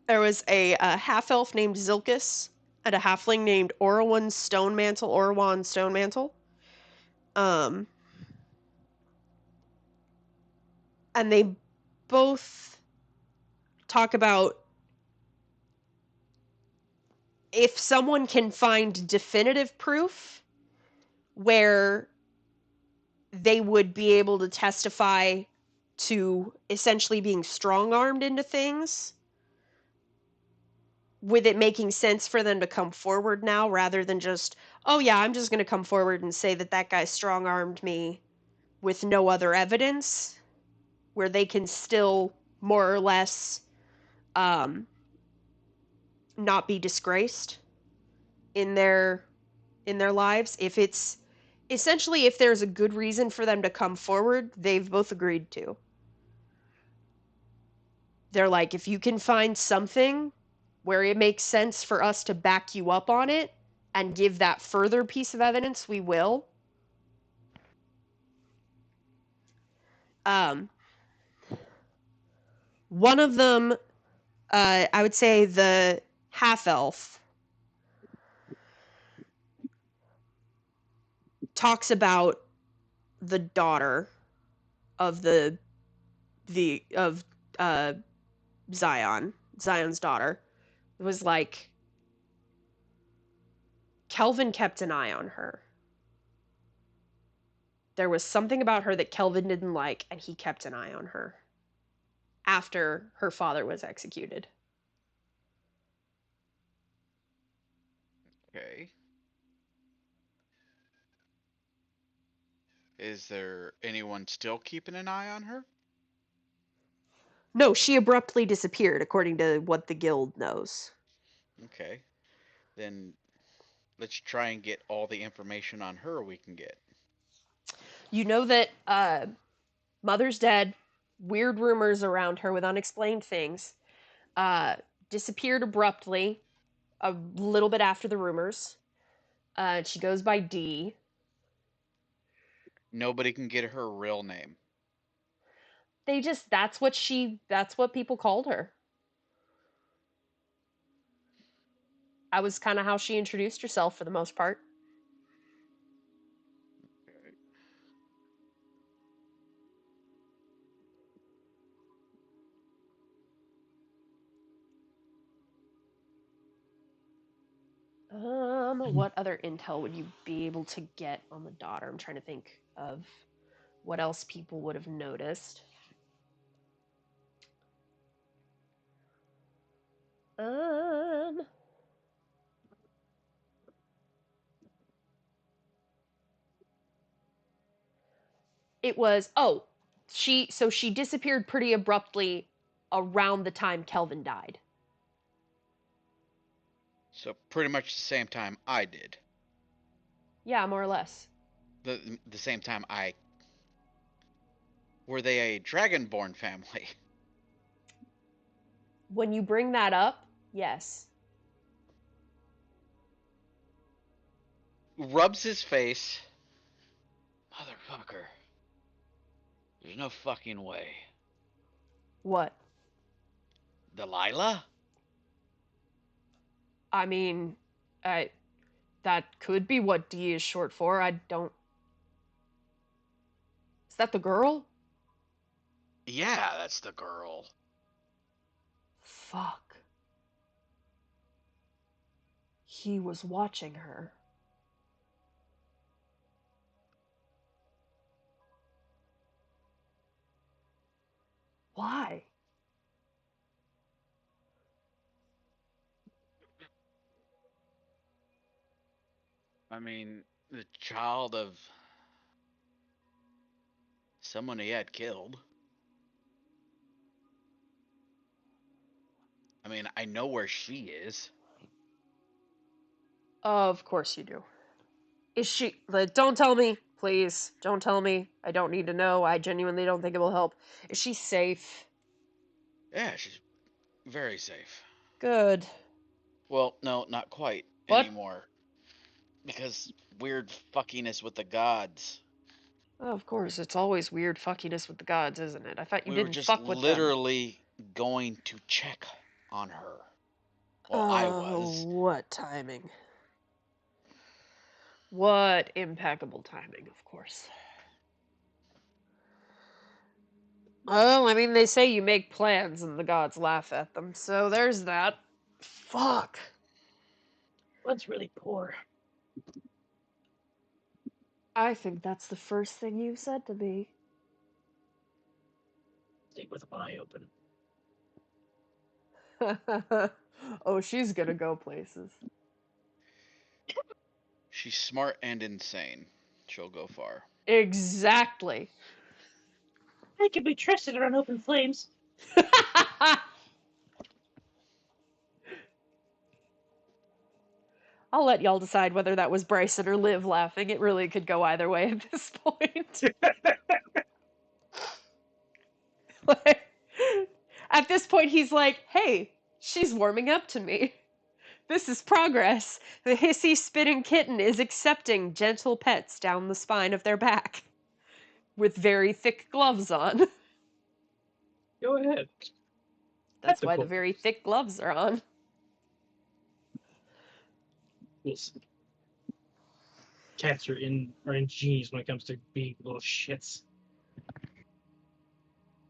There was a half-elf named Zilkus and a halfling named Orwan Stonemantle. And they both talk about if someone can find definitive proof where they would be able to testify to essentially being strong-armed into things, with it making sense for them to come forward now rather than just, oh yeah, I'm just going to come forward and say that guy strong-armed me with no other evidence, where they can still more or less not be disgraced in their lives. If it's essentially, if there's a good reason for them to come forward, they've both agreed to. They're like, if you can find something where it makes sense for us to back you up on it and give that further piece of evidence, we will. One of them, I would say the half-elf, talks about the daughter of Zion's daughter. It was like, Kelvin kept an eye on her. There was something about her that Kelvin didn't like, and he kept an eye on her after her father was executed. Okay. Is there anyone still keeping an eye on her? No, she abruptly disappeared, according to what the guild knows. Okay. Then let's try and get all the information on her we can get. You know that Mother's dead, weird rumors around her with unexplained things, disappeared abruptly a little bit after the rumors. She goes by D. Nobody can get her real name. That's what people called her. That was kind of how she introduced herself for the most part. What other intel would you be able to get on the daughter? I'm trying to think of what else people would have noticed. It was she disappeared pretty abruptly around the time Kelvin died. So pretty much the same time I did. Yeah, more or less. The same time I... Were they a dragonborn family? When you bring that up, yes. Rubs his face. Motherfucker. There's no fucking way. What? Delilah? I mean, that could be what D is short for. I don't... Is that the girl? Yeah, that's the girl. Fuck. He was watching her. Why? I mean, the child of someone he had killed. I mean, I know where she is. Of course you do. Is she... Don't tell me Please, don't tell me. I don't need to know. I genuinely don't think it will help. Is she safe? Yeah, she's very safe. Good. Well, no, not quite What? anymore. Because weird fuckiness with the gods. Oh, of course, it's always weird fuckiness with the gods, isn't it? I thought you We were didn't just fuck with them. literally going to check on her. Well, I was. What timing? What impeccable timing, of course. Well, I mean, they say you make plans and the gods laugh at them, so there's that. Fuck. Blood's really poor. I think that's the first thing you've said to me. Stay with one eye open. Oh, she's gonna go places. She's smart and insane. She'll go far. Exactly. I can be trusted around open flames. I'll let y'all decide whether that was Bryson or Liv laughing. It really could go either way at this point. Like, at this point, he's like, hey, she's warming up to me. This is progress. The hissy, spitting kitten is accepting gentle pets down the spine of their back with very thick gloves on. Go ahead. That's why the very thick gloves are on. Listen. Cats are ingenious when it comes to being little shits.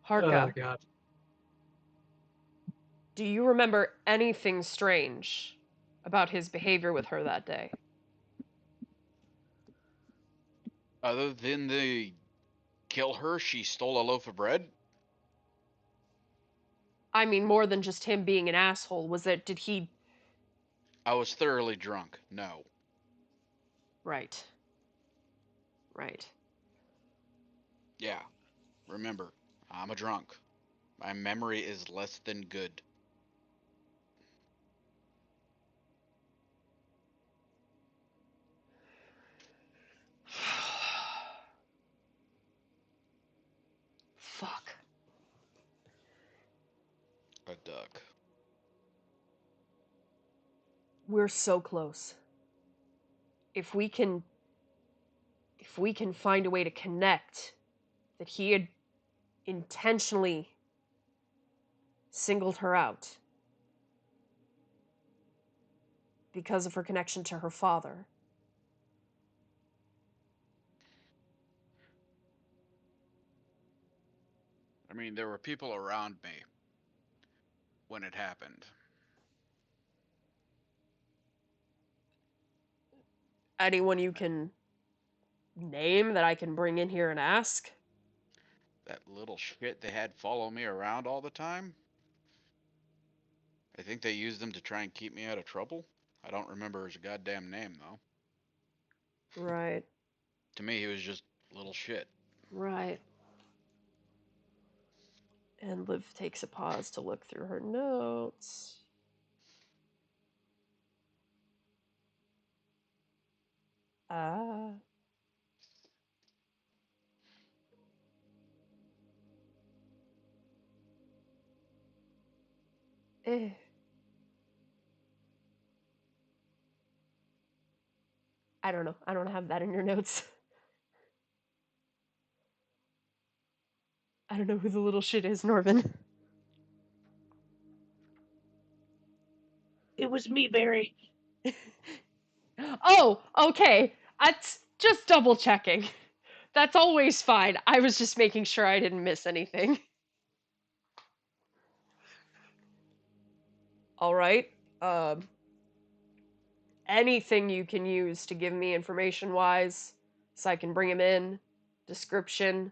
Harka, Oh, God. do you remember anything strange about his behavior with her that day? Other than the kill her, she stole a loaf of bread? I mean, more than just him being an asshole. Did he... I was thoroughly drunk. No. Right. Right. Yeah. Remember, I'm a drunk. My memory is less than good. Fuck. A duck. We're so close. If we can find a way to connect that he had intentionally singled her out because of her connection to her father. I mean, there were people around me when it happened. Anyone you can name that I can bring in here and ask? That little shit they had follow me around all the time? I think they used them to try and keep me out of trouble. I don't remember his goddamn name, though. Right. To me, he was just little shit. Right. And Liv takes a pause to look through her notes. Ah. Eh. I don't know. I don't have that in your notes. I don't know who the little shit is, Norvin. It was me, Barry. Oh, okay. That's just double checking. That's always fine. I was just making sure I didn't miss anything. All right. Anything you can use to give me information wise so I can bring him in. Description.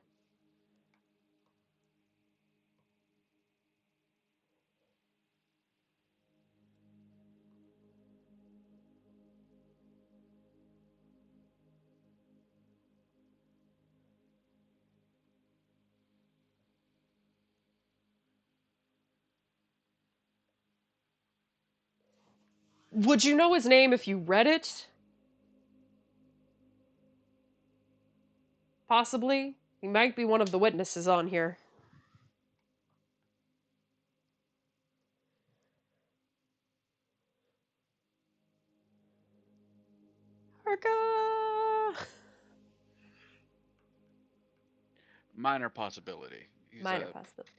Would you know his name if you read it? Possibly. He might be one of the witnesses on here. Harka! Minor possibility. He's Minor a possibility.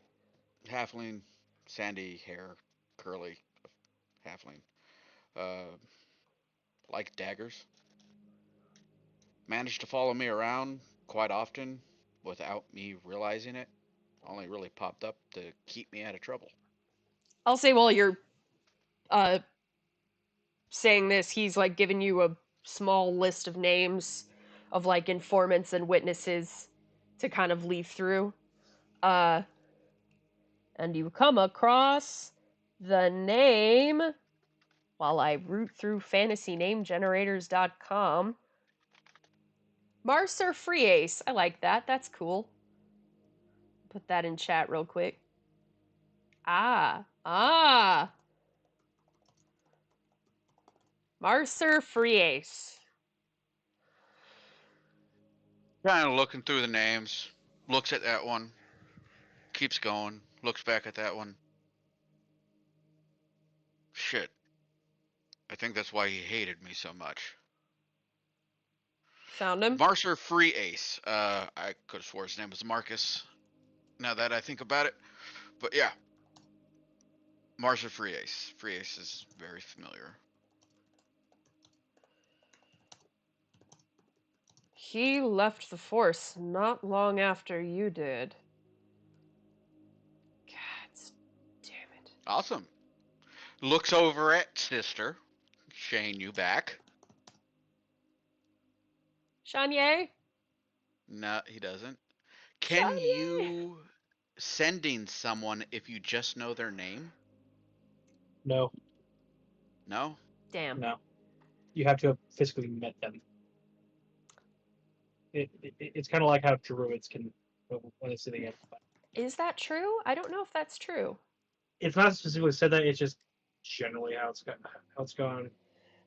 halfling, sandy hair, curly halfling. Like daggers. Managed to follow me around quite often without me realizing it. Only really popped up to keep me out of trouble. I'll say while you're saying this, he's like giving you a small list of names of like informants and witnesses to kind of leaf through. And you come across the name, while I root through fantasynamegenerators.com, Marser Freeace. I like that. That's cool. Put that in chat real quick. Ah. Marser Freeace. Kind of looking through the names. Looks at that one. Keeps going. Looks back at that one. Shit. I think that's why he hated me so much. Found him. Marcer Free Ace. I could have swore his name was Marcus. Now that I think about it. But yeah. Marcer Free Ace. Free Ace is very familiar. He left the force not long after you did. God damn it. Awesome. Looks over at sister. Shane, you back? Shanye? No, he doesn't. Can you sending someone if you just know their name? No, No? Damn. no. You have to have physically met them. It's kind of like how druids can, when it's sitting in. Is that true? I don't know if that's true. It's not specifically said that. It's just generally how it's gone.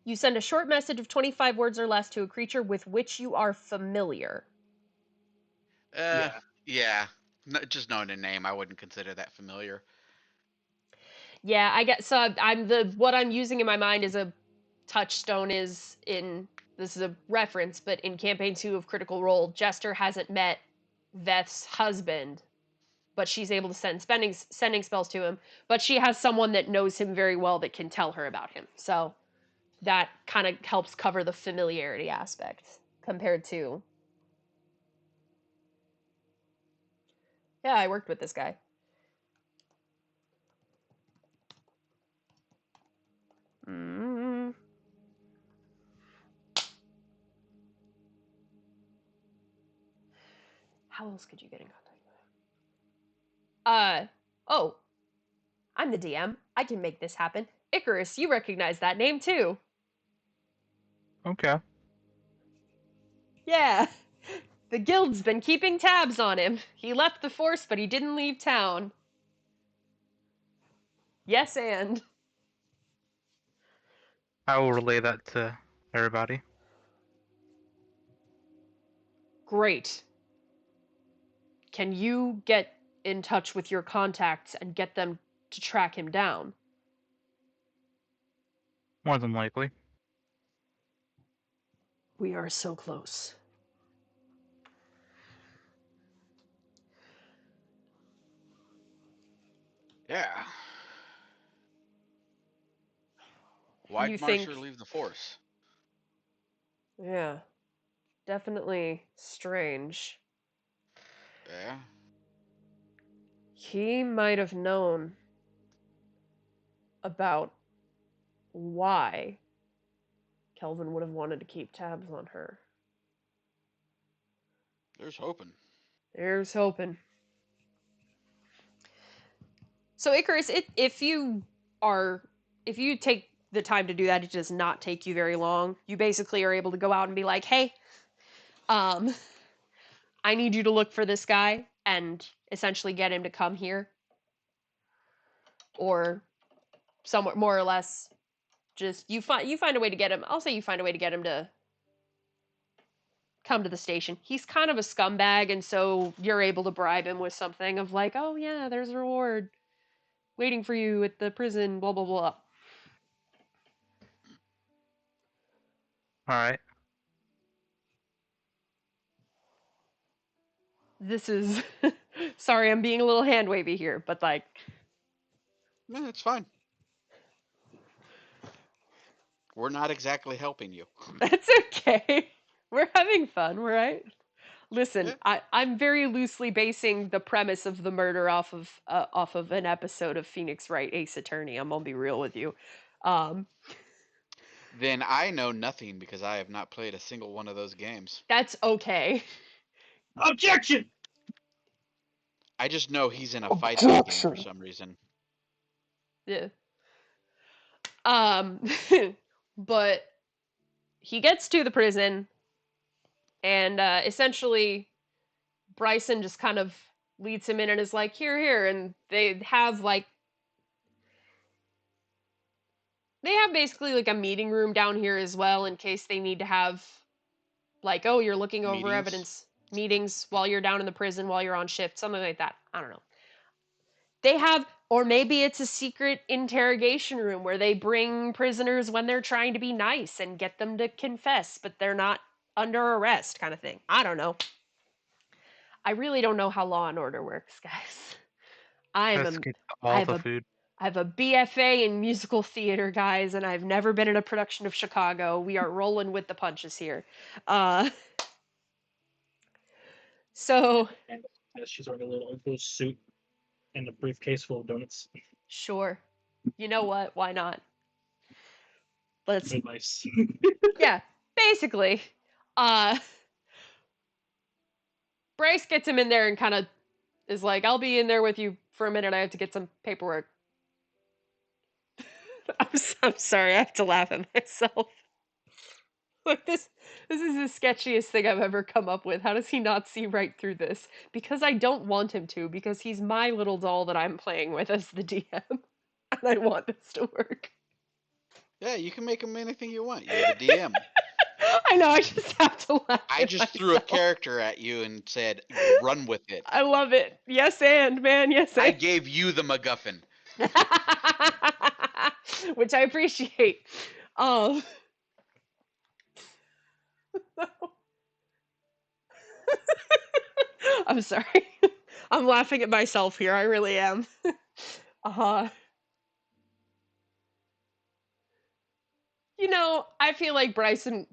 You send a short message of 25 words or less to a creature with which you are familiar. Yeah. Just knowing the name, I wouldn't consider that familiar. Yeah, I guess so. What I'm using in my mind is a touchstone is in, this is a reference, but in campaign 2 of Critical Role, Jester hasn't met Veth's husband, but she's able to send sending spells to him, but she has someone that knows him very well that can tell her about him. So that kind of helps cover the familiarity aspect compared to, yeah, I worked with this guy. How else could you get in contact with him? Oh, I'm the DM. I can make this happen. Icarus, you recognize that name too. Okay. Yeah. The guild's been keeping tabs on him. He left the force, but he didn't leave town. Yes, and. I will relay that to everybody. Great. Can you get in touch with your contacts and get them to track him down? More than likely. We are so close. Yeah. Why'd Marcer leave the force? Yeah. Definitely strange. Yeah. He might have known about why Kelvin would have wanted to keep tabs on her. There's hoping. There's hoping. So Icarus, if you take the time to do that, it does not take you very long. You basically are able to go out and be like, hey, I need you to look for this guy and essentially get him to come here. Or somewhere, more or less, just you find a way to get him. I'll say you find a way to get him to come to the station. He's kind of a scumbag, and so you're able to bribe him with something of like, oh yeah, there's a reward waiting for you at the prison, blah blah blah. Alright. This is sorry, I'm being a little hand wavy here, but like, No, it's fine. We're not exactly helping you. that's okay. We're having fun, right? Listen, Yeah. I'm very loosely basing the premise of the murder off of an episode of Phoenix Wright Ace Attorney. I'm gonna be real with you. Then I know nothing because I have not played a single one of those games. That's okay. Objection! I just know he's in a fighting game for some reason. Yeah. But he gets to the prison, and essentially, Bryson just kind of leads him in and is like, here, and they have basically like a meeting room down here as well in case they need to have like, oh, you're looking over Meetings? evidence meetings while you're down in the prison while you're on shift, something like that. I don't know. They have, or maybe it's a secret interrogation room where they bring prisoners when they're trying to be nice and get them to confess, but they're not under arrest, kind of thing. I don't know. I really don't know how Law and Order works, guys. I have a BFA in musical theater, guys, and I've never been in a production of Chicago. We are rolling with the punches here. So And she's wearing a little Uncle suit and a briefcase full of donuts. sure. You know what? Why not? Let's Nice. yeah, basically. Bryce gets him in there and kind of is like, I'll be in there with you for a minute. I have to get some paperwork. I'm sorry, I have to laugh at myself. Like this is the sketchiest thing I've ever come up with. How does he not see right through this? Because I don't want him to, because he's my little doll that I'm playing with as the DM. And I want this to work. Yeah, you can make him anything you want. You're the DM. I know, I just have to laugh. I just threw a character at you and said, run with it. I love it. Yes, and, man, yes, and. I gave you the MacGuffin. Which I appreciate. I'm sorry. I'm laughing at myself here. I really am. You know, I feel like Bryson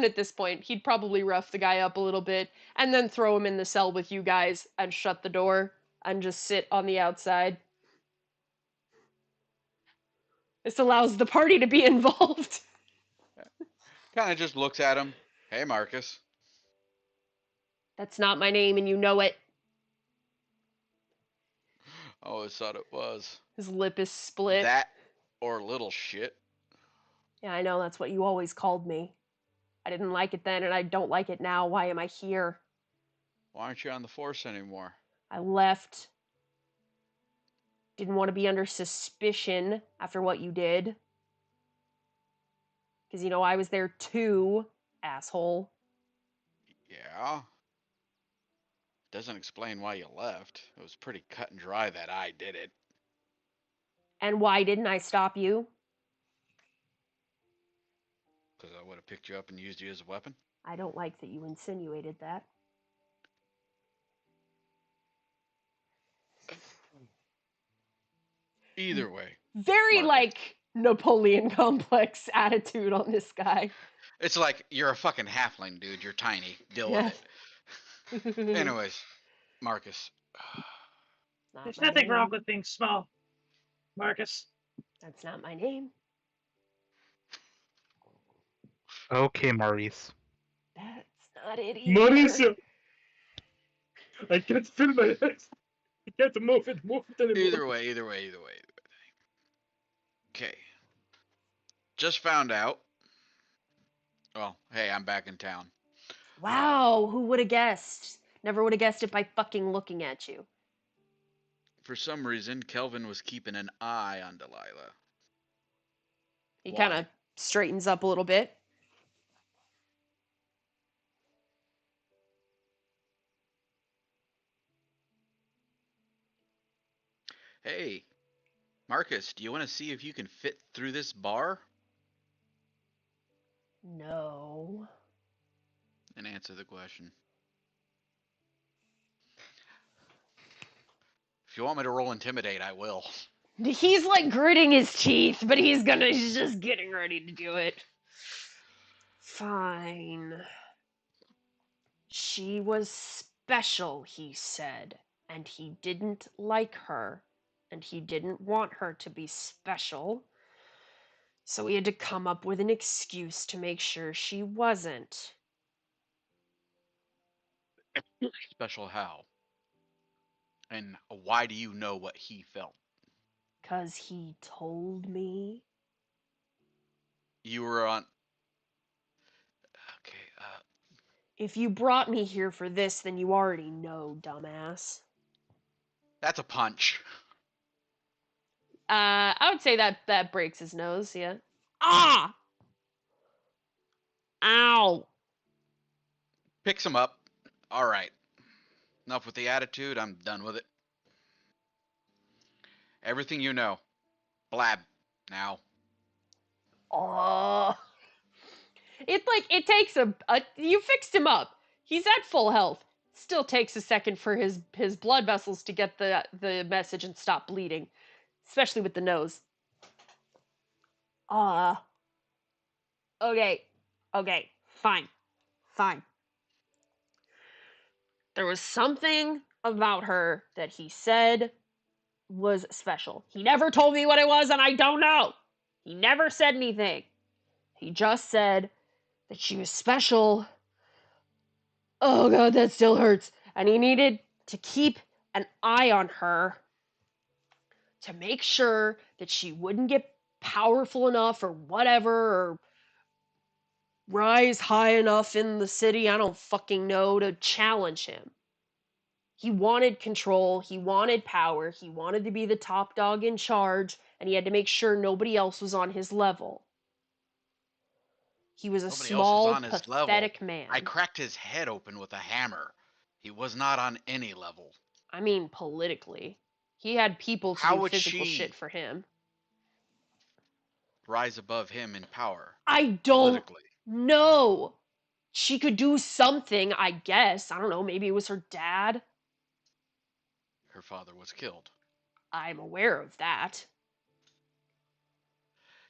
at this point, he'd probably rough the guy up a little bit and then throw him in the cell with you guys and shut the door and just sit on the outside. This allows the party to be involved. Kind of just looks at him. Hey, Marcus. That's not my name, and you know it. I always thought it was. His lip is split. That or little shit. Yeah, I know, that's what you always called me. I didn't like it then, and I don't like it now. Why am I here? Why aren't you on the force anymore? I left. Didn't want to be under suspicion after what you did. Because, you know, I was there too, asshole. Yeah. Doesn't explain why you left. It was pretty cut and dry that I did it. And why didn't I stop you? Because I would have picked you up and used you as a weapon? I don't like that you insinuated that. Either way. Very, Marcus. like, Napoleon complex attitude on this guy. It's like, you're a fucking halfling, dude. You're tiny. Deal with it. Anyways, Marcus. There's nothing wrong with being small, Marcus. That's not my name. Okay, Maurice. That's not it either. Marisa! I can't feel my head. I can't move it anymore. Either way. Okay. Just found out. Well, hey, I'm back in town. Wow, who would have guessed? Never would have guessed it by fucking looking at you. For some reason, Kelvin was keeping an eye on Delilah. He Why? kind of straightens up a little bit. Hey, Marcus, do you want to see if you can fit through this bar? No. And answer the question. If you want me to roll intimidate, I will. He's like gritting his teeth, but he's just getting ready to do it. Fine. She was special, he said, and he didn't like her, and he didn't want her to be special. So he had to come up with an excuse to make sure she wasn't. Special how? And why do you know what he felt? 'Cause he told me. You were on... Okay, If you brought me here for this, then you already know, dumbass. that's a punch. I would say that breaks his nose, yeah. Ah! Ow! Picks him up. All right. Enough with the attitude. I'm done with it. Everything you know. Blab. Now. Oh. It takes a you fixed him up. He's at full health. Still takes a second for his blood vessels to get the message and stop bleeding, especially with the nose. Okay. Okay. Fine. There was something about her that he said was special. He never told me what it was, and I don't know. He never said anything. He just said that she was special. Oh god, that still hurts. And he needed to keep an eye on her to make sure that she wouldn't get powerful enough or whatever, or rise high enough in the city, I don't fucking know, to challenge him. He wanted control, he wanted power, he wanted to be the top dog in charge, and he had to make sure nobody else was on his level. He was a Nobody else was small, on his level. pathetic man. I cracked his head open with a hammer. He was not on any level. I mean, politically. He had people to How do would physical she shit for him. rise above him in power? I don't Politically. know. She could do something, I guess. I don't know, maybe it was her dad. Her father was killed. I'm aware of that.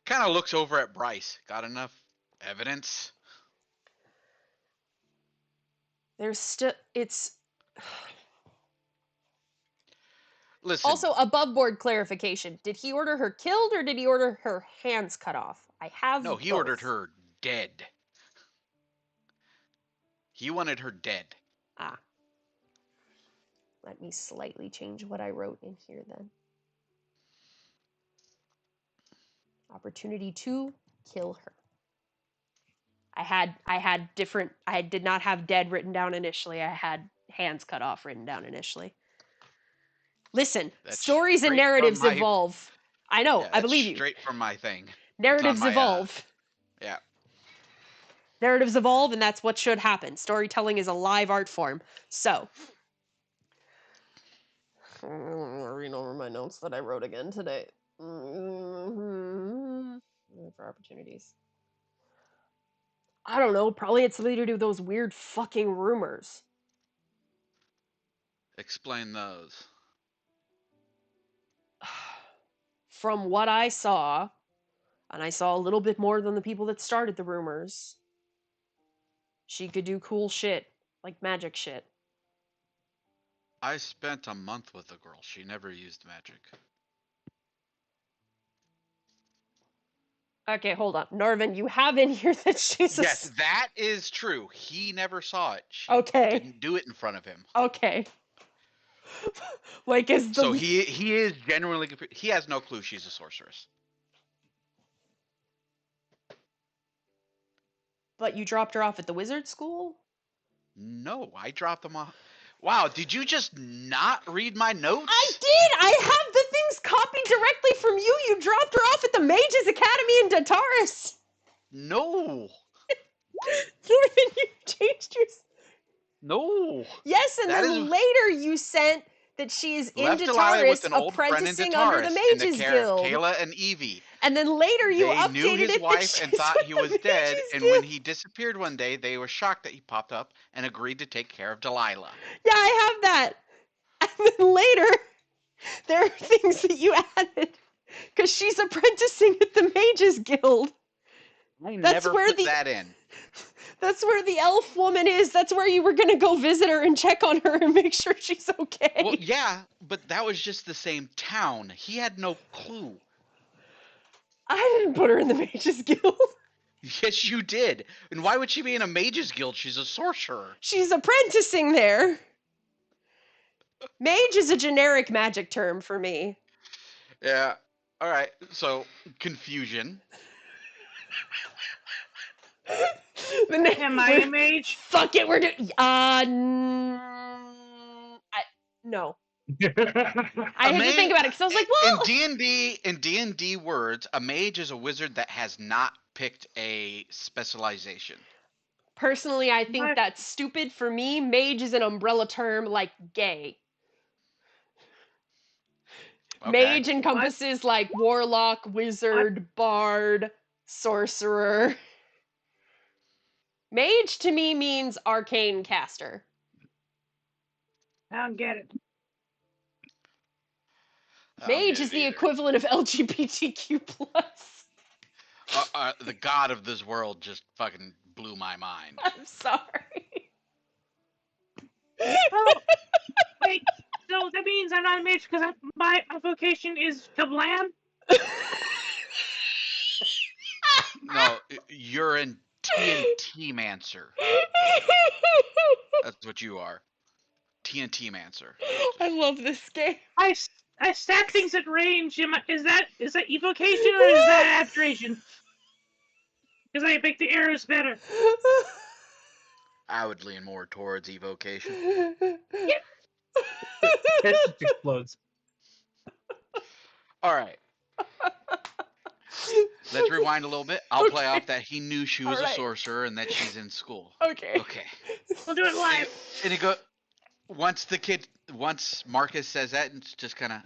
Kind of looks over at Bryce. Got enough evidence? There's still... It's... Listen. Also, above board clarification. Did he order her killed or did he order her hands cut off? I have No, he both. ordered her dead. He wanted her dead. Ah. Let me slightly change what I wrote in here then. Opportunity to kill her. I did not have dead written down initially. I had hands cut off written down initially. Listen, That's stories and straight narratives from my- evolve. I know, Yeah, I believe that's you. straight from my thing. Narratives my, evolve. Yeah. Narratives evolve, and that's what should happen. Storytelling is a live art form. So, I'm gonna read over my notes that I wrote again today. For opportunities. I don't know. Probably it's something to do with those weird fucking rumors. Explain those. From what I saw, and I saw a little bit more than the people that started the rumors, she could do cool shit, like magic shit. I spent a month with the girl. She never used magic. Okay, hold on. Norvin, you have in here that she's Yes, that is true. He never saw it. She okay. didn't do it in front of him. Okay. Like, is the... So he is genuinely... He has no clue she's a sorceress. But you dropped her off at the wizard school? No, I dropped them off. Wow, did you just not read my notes? I did! I have the things copied directly from you! You dropped her off at the Mages Academy in Dataris! No! Norman, you changed your... No! Yes, and That then later you sent that she's in Left Delilah with Dataris an old friend in apprenticing under the Dataris in the Mages care of Guild. Kayla and Evie. And then later you They knew updated his it wife that and she's thought with he the was dead, Mages and Guild. when he disappeared one day, they were shocked that he popped up and agreed to take care of Delilah. Yeah, I have that. And then later, there are things that you added because she's apprenticing at the Mages Guild. I That's never where put the that in. that's where the elf woman is. That's where you were gonna go visit her and check on her and make sure she's okay. Well, yeah, but that was just the same town. He had no clue. I didn't put her in the Mages Guild. Yes, you did. And why would she be in a mage's guild? She's a sorcerer. She's apprenticing there. Mage is a generic magic term for me. Yeah. All right. So, confusion. Am I a mage? Fuck it, we're gonna. No. I had to think about it because I was like, well. In D&D words, a mage is a wizard that has not picked a specialization. Personally, I think What? that's stupid. For me, mage is an umbrella term like gay. Okay. Mage encompasses like warlock, wizard, bard, sorcerer. Mage to me means arcane caster. I don't get it. I don't Mage get is it the either. equivalent of LGBTQ+. The god of this world just fucking blew my mind. I'm sorry. Oh, wait. So that means I'm not a mage because my vocation is kablam? No, you're an TNT-mancer. That's what you are. TNT-mancer. I love this game. I stack things at range. Is that evocation or is that abjuration? Because I make the arrows better. I would lean more towards evocation. That just explodes. All right. Let's rewind a little bit. I'll play off that he knew she was a sorcerer and that she's in school. Okay. Okay. We'll do it live. And it go once Marcus says that, it's just kind of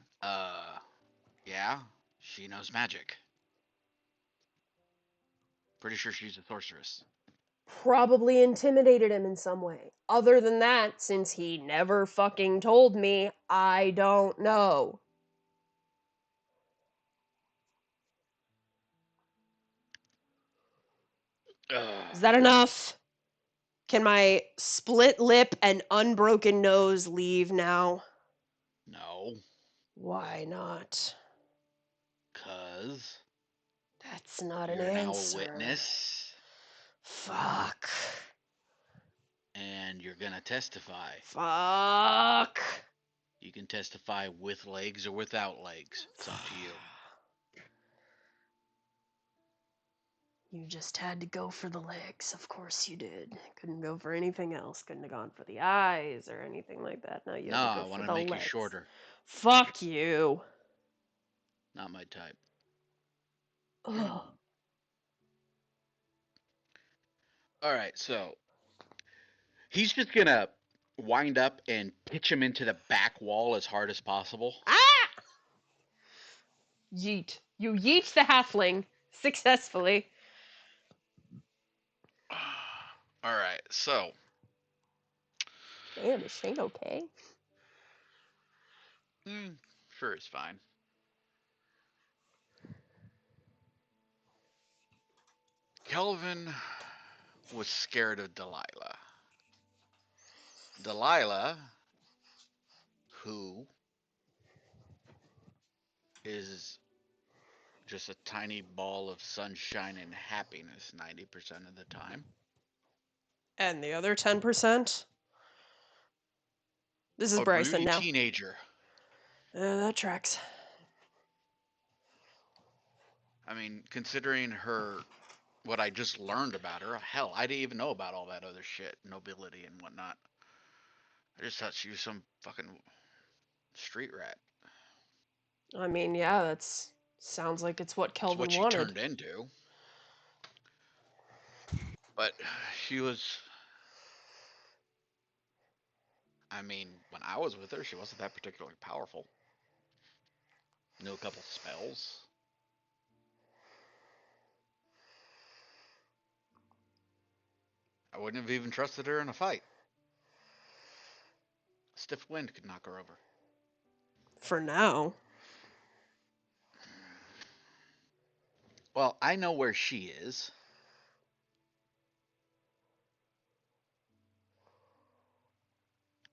yeah, she knows magic. Pretty sure she's a sorceress. Probably intimidated him in some way. Other than that, since he never fucking told me, I don't know. Is that enough? Can my split lip and unbroken nose leave now? No. Why not? 'Cause That's not you're an now answer. a witness. Fuck. And you're gonna testify. Fuck. You can testify with legs or without legs. It's up to you. You just had to go for the legs. Of course you did. Couldn't go for anything else. Couldn't have gone for the eyes or anything like that. No, you had to I go for want the to make legs. you shorter. Fuck you. Not my type. Ugh. All right, so he's just gonna wind up and pitch him into the back wall as hard as possible. Ah! Yeet. You yeet the halfling successfully. All right, so Damn, is Shane okay? sure it's fine. Kelvin was scared of Delilah. Delilah, who is just a tiny ball of sunshine and happiness 90% of the time. And the other 10%? This is Bryson now. Teenager. That tracks. I mean, considering what I just learned about her, hell, I didn't even know about all that other shit, nobility and whatnot. I just thought she was some fucking street rat. I mean, yeah, that's sounds like it's what Kelvin That's what wanted. she turned into. But she was I mean, when I was with her, she wasn't that particularly powerful. Knew a couple spells. I wouldn't have even trusted her in a fight. A stiff wind could knock her over. For now. Well, I know where she is.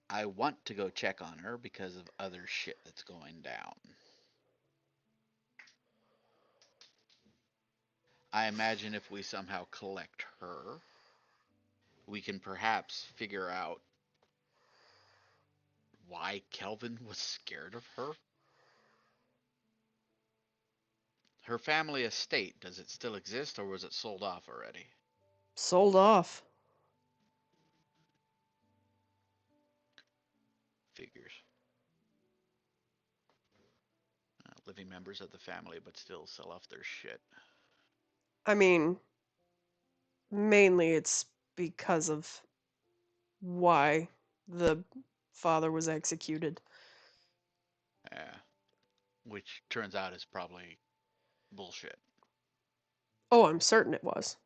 I want to go check on her because of other shit that's going down. I imagine if we somehow collect her, we can perhaps figure out why Kelvin was scared of her. Her family estate, does it still exist or was it sold off already? Sold off. Figures. Living members of the family, but still sell off their shit. I mean, mainly it's because of why the father was executed. Yeah. Which turns out is probably bullshit. Oh, I'm certain it was.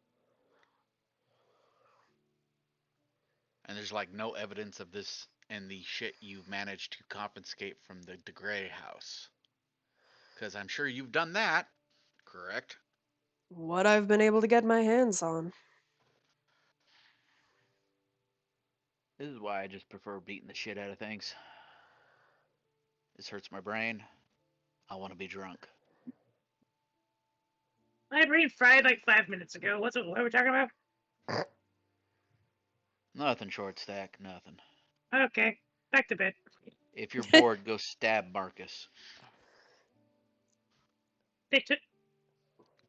And there's like no evidence of this in the shit you've managed to confiscate from the de Grey house. Because I'm sure you've done that, correct? What I've been able to get my hands on. This is why I just prefer beating the shit out of things. This hurts my brain. I want to be drunk. My brain fried like 5 minutes ago. What are we talking about? Nothing, short stack, nothing. Okay, back to bed. If you're bored, go stab Marcus.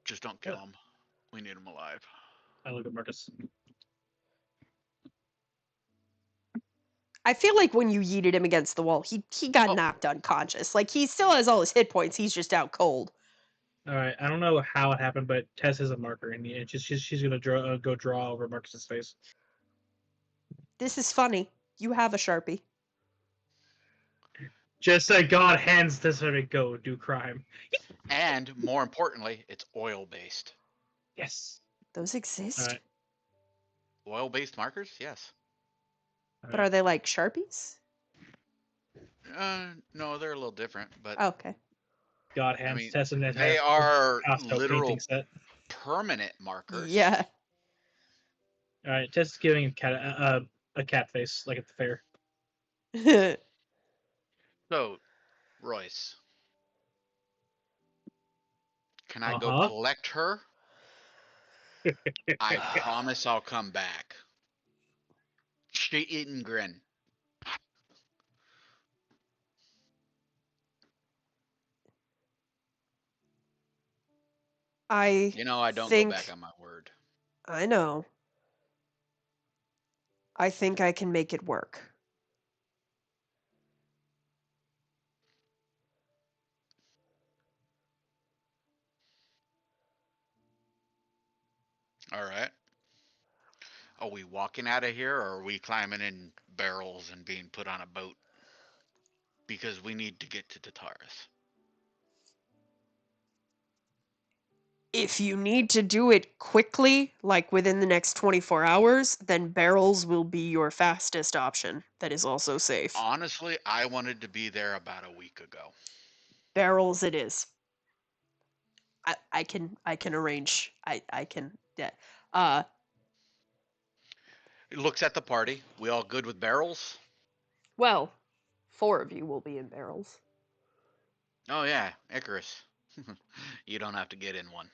Just don't kill him. We need him alive. I look at Marcus. I feel like when you yeeted him against the wall, he got knocked unconscious. Like, he still has all his hit points, he's just out cold. All right, I don't know how it happened, but Tess has a marker, and she's gonna go draw over Marcus's face. This is funny. You have a Sharpie. Just like God hands this her to go do crime. And more importantly, it's oil based. Yes. Those exist? All right. Oil based markers? Yes. But are they like Sharpies? No, they're a little different, but Oh, okay. God hands Tess and they are Costco literal set. permanent markers. Yeah. All right, Tess is giving a cat face like at the fair. So, Royce, can I go collect her? I promise I'll come back. Shit-eating grin. I don't go back on my word. I know. I think I can make it work. All right. Are we walking out of here, or are we climbing in barrels and being put on a boat? Because we need to get to Tataris. If you need to do it quickly, like within the next 24 hours, then barrels will be your fastest option. That is also safe. Honestly, I wanted to be there about a week ago. Barrels it is. I can arrange. I can. Yeah. It looks at the party. We all good with barrels? Well, 4 of you will be in barrels. Oh yeah, Icarus. You don't have to get in one.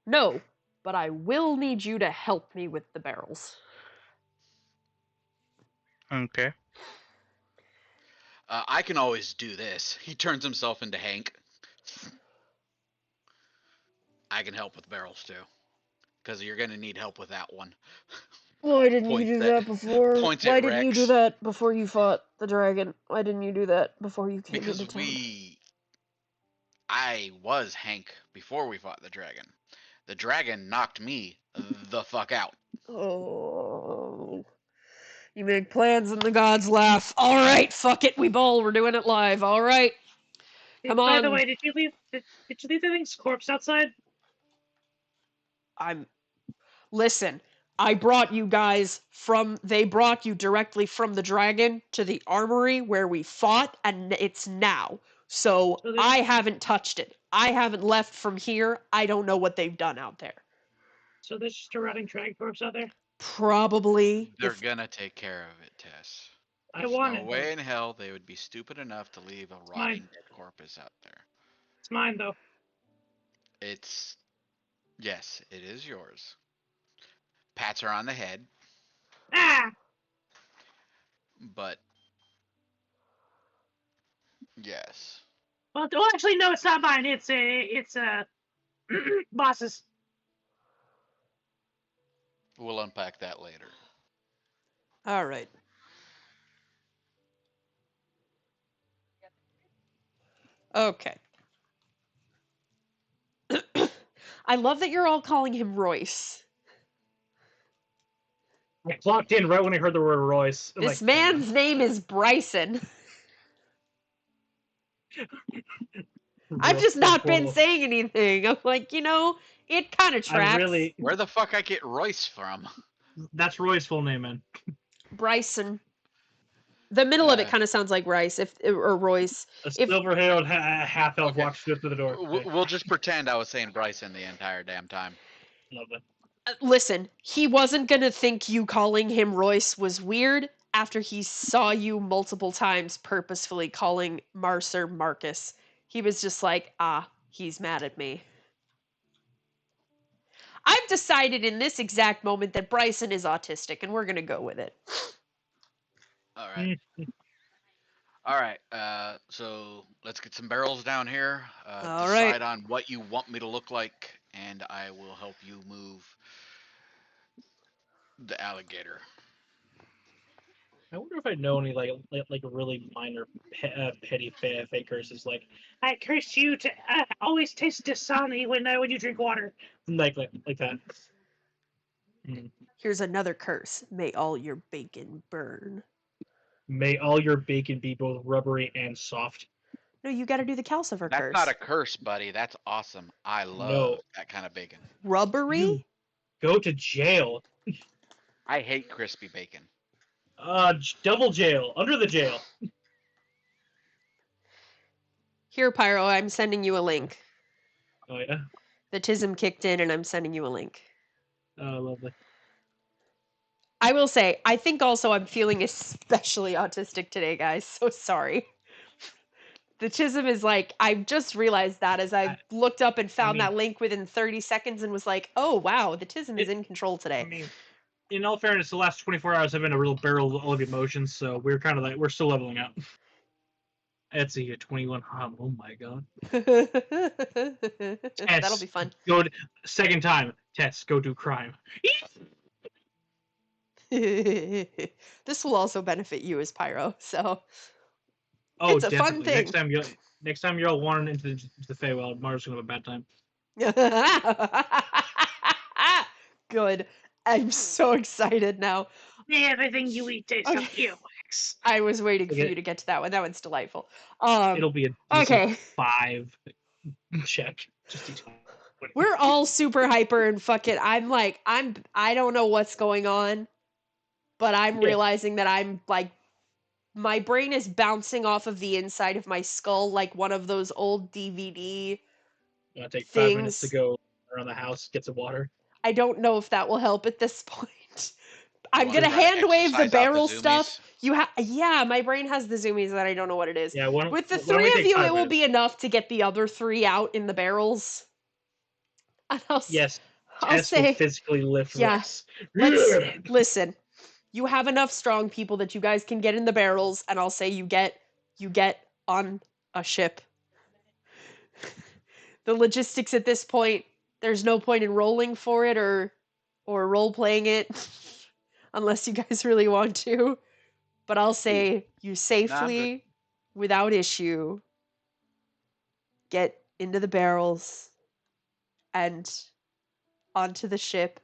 No, but I will need you to help me with the barrels. Okay. I can always do this. He turns himself into Hank. I can help with barrels too. Because you're going to need help with that one. Why didn't you do that before? Why didn't you do that before you fought the dragon? Why didn't you do that before you came into town? I was Hank before we fought the dragon. The dragon knocked me the fuck out. Oh. You make plans and the gods laugh. All right, fuck it, we bowl. We're doing it live. All right. Come By the on. way, did you leave the thing's corpse outside? Listen, I brought you guys they brought you directly from the dragon to the armory where we fought, and it's now. So I haven't touched it. I haven't left from here. I don't know what they've done out there. So there's just a rotting dragon corpse out there? Probably. They're gonna take care of it, Tess. I There's want no it. way in hell they would be stupid enough to leave a rotting dead corpus out there. It's mine, though. Yes, it is yours. Pats her on the head. Ah! But yes. Well, actually, no, it's not mine. It's boss's. We'll unpack that later. All right. Okay. I love that you're all calling him Royce. I clocked in right when I heard the word Royce. This man's name is Bryson. I've just not been saying anything. I'm like, it kind of tracks. Where the fuck I get Royce from? That's Roy's full name, man. Bryson. The middle of it kind of sounds like Rice, or Royce. A silver-haired half-elf walks through the door. We'll just pretend I was saying Bryson the entire damn time. Lovely. Listen, he wasn't gonna think you calling him Royce was weird after he saw you multiple times purposefully calling Mercer Marcus. He was just like, he's mad at me. I've decided in this exact moment that Bryson is autistic, and we're gonna go with it. All right. All right. So let's get some barrels down here. Decide on what you want me to look like, and I will help you move the alligator. I wonder if I know any like really minor petty fake curses, like I curse you to always taste Dasani when you drink water, like that. Here's another curse: may all your bacon burn. May all your bacon be both rubbery and soft. No, you got to do the Calcifer curse. That's not a curse, buddy. That's awesome. I love that kind of bacon. Rubbery? You go to jail. I hate crispy bacon. Double jail. Under the jail. Here, Pyro, I'm sending you a link. Oh, yeah? The TISM kicked in, and I'm sending you a link. Oh, lovely. I will say, I think also I'm feeling especially autistic today, guys. So sorry. The TISM is like, I just realized that as I looked up and found that link within 30 seconds and was like, oh, wow, the TISM is in control today. I mean, in all fairness, the last 24 hours have been a real barrel of emotions, so we're kind of like, we're still leveling up. Etsy at 21. Oh my god. That'll be fun. Second time. Tess, go do crime. This will also benefit you as Pyro, so it's a fun thing. Next time you're all wandering into the Feywild, Mars gonna have a bad time. Good. I'm so excited now. Everything you eat tastes of earwax. I was waiting for you to get to that one. That one's delightful. It'll be a decent 5 check. We're all super hyper and fucking. I don't know what's going on, but I'm realizing that I'm like, my brain is bouncing off of the inside of my skull like one of those old DVD It'll take things. 5 minutes to go around the house, get some water. I don't know if that will help at this point. I'm gonna hand wave the barrel stuff. My brain has the zoomies that I don't know what it is. Yeah, with the 3 of you, it will be enough to get the other 3 out in the barrels. And I'll say physically lift. Yes. Listen. You have enough strong people that you guys can get in the barrels, and I'll say you get on a ship. The logistics at this point, there's no point in rolling for it or role playing it unless you guys really want to. But I'll say you safely, without issue, get into the barrels and onto the ship.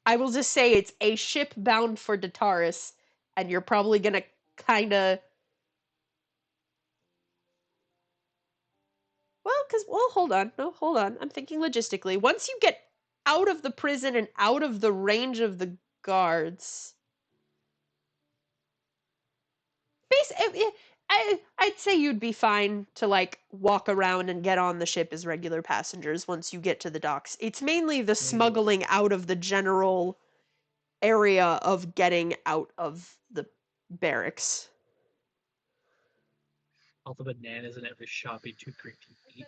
I will just say it's a ship bound for Dataris, and you're probably gonna kind of... Well, hold on. No, hold on. I'm thinking logistically. Once you get out of the prison and out of the range of the guards... I'd say you'd be fine to, like, walk around and get on the ship as regular passengers once you get to the docks. It's mainly the smuggling out of the general area of getting out of the barracks. All the bananas in every shop be too great to eat.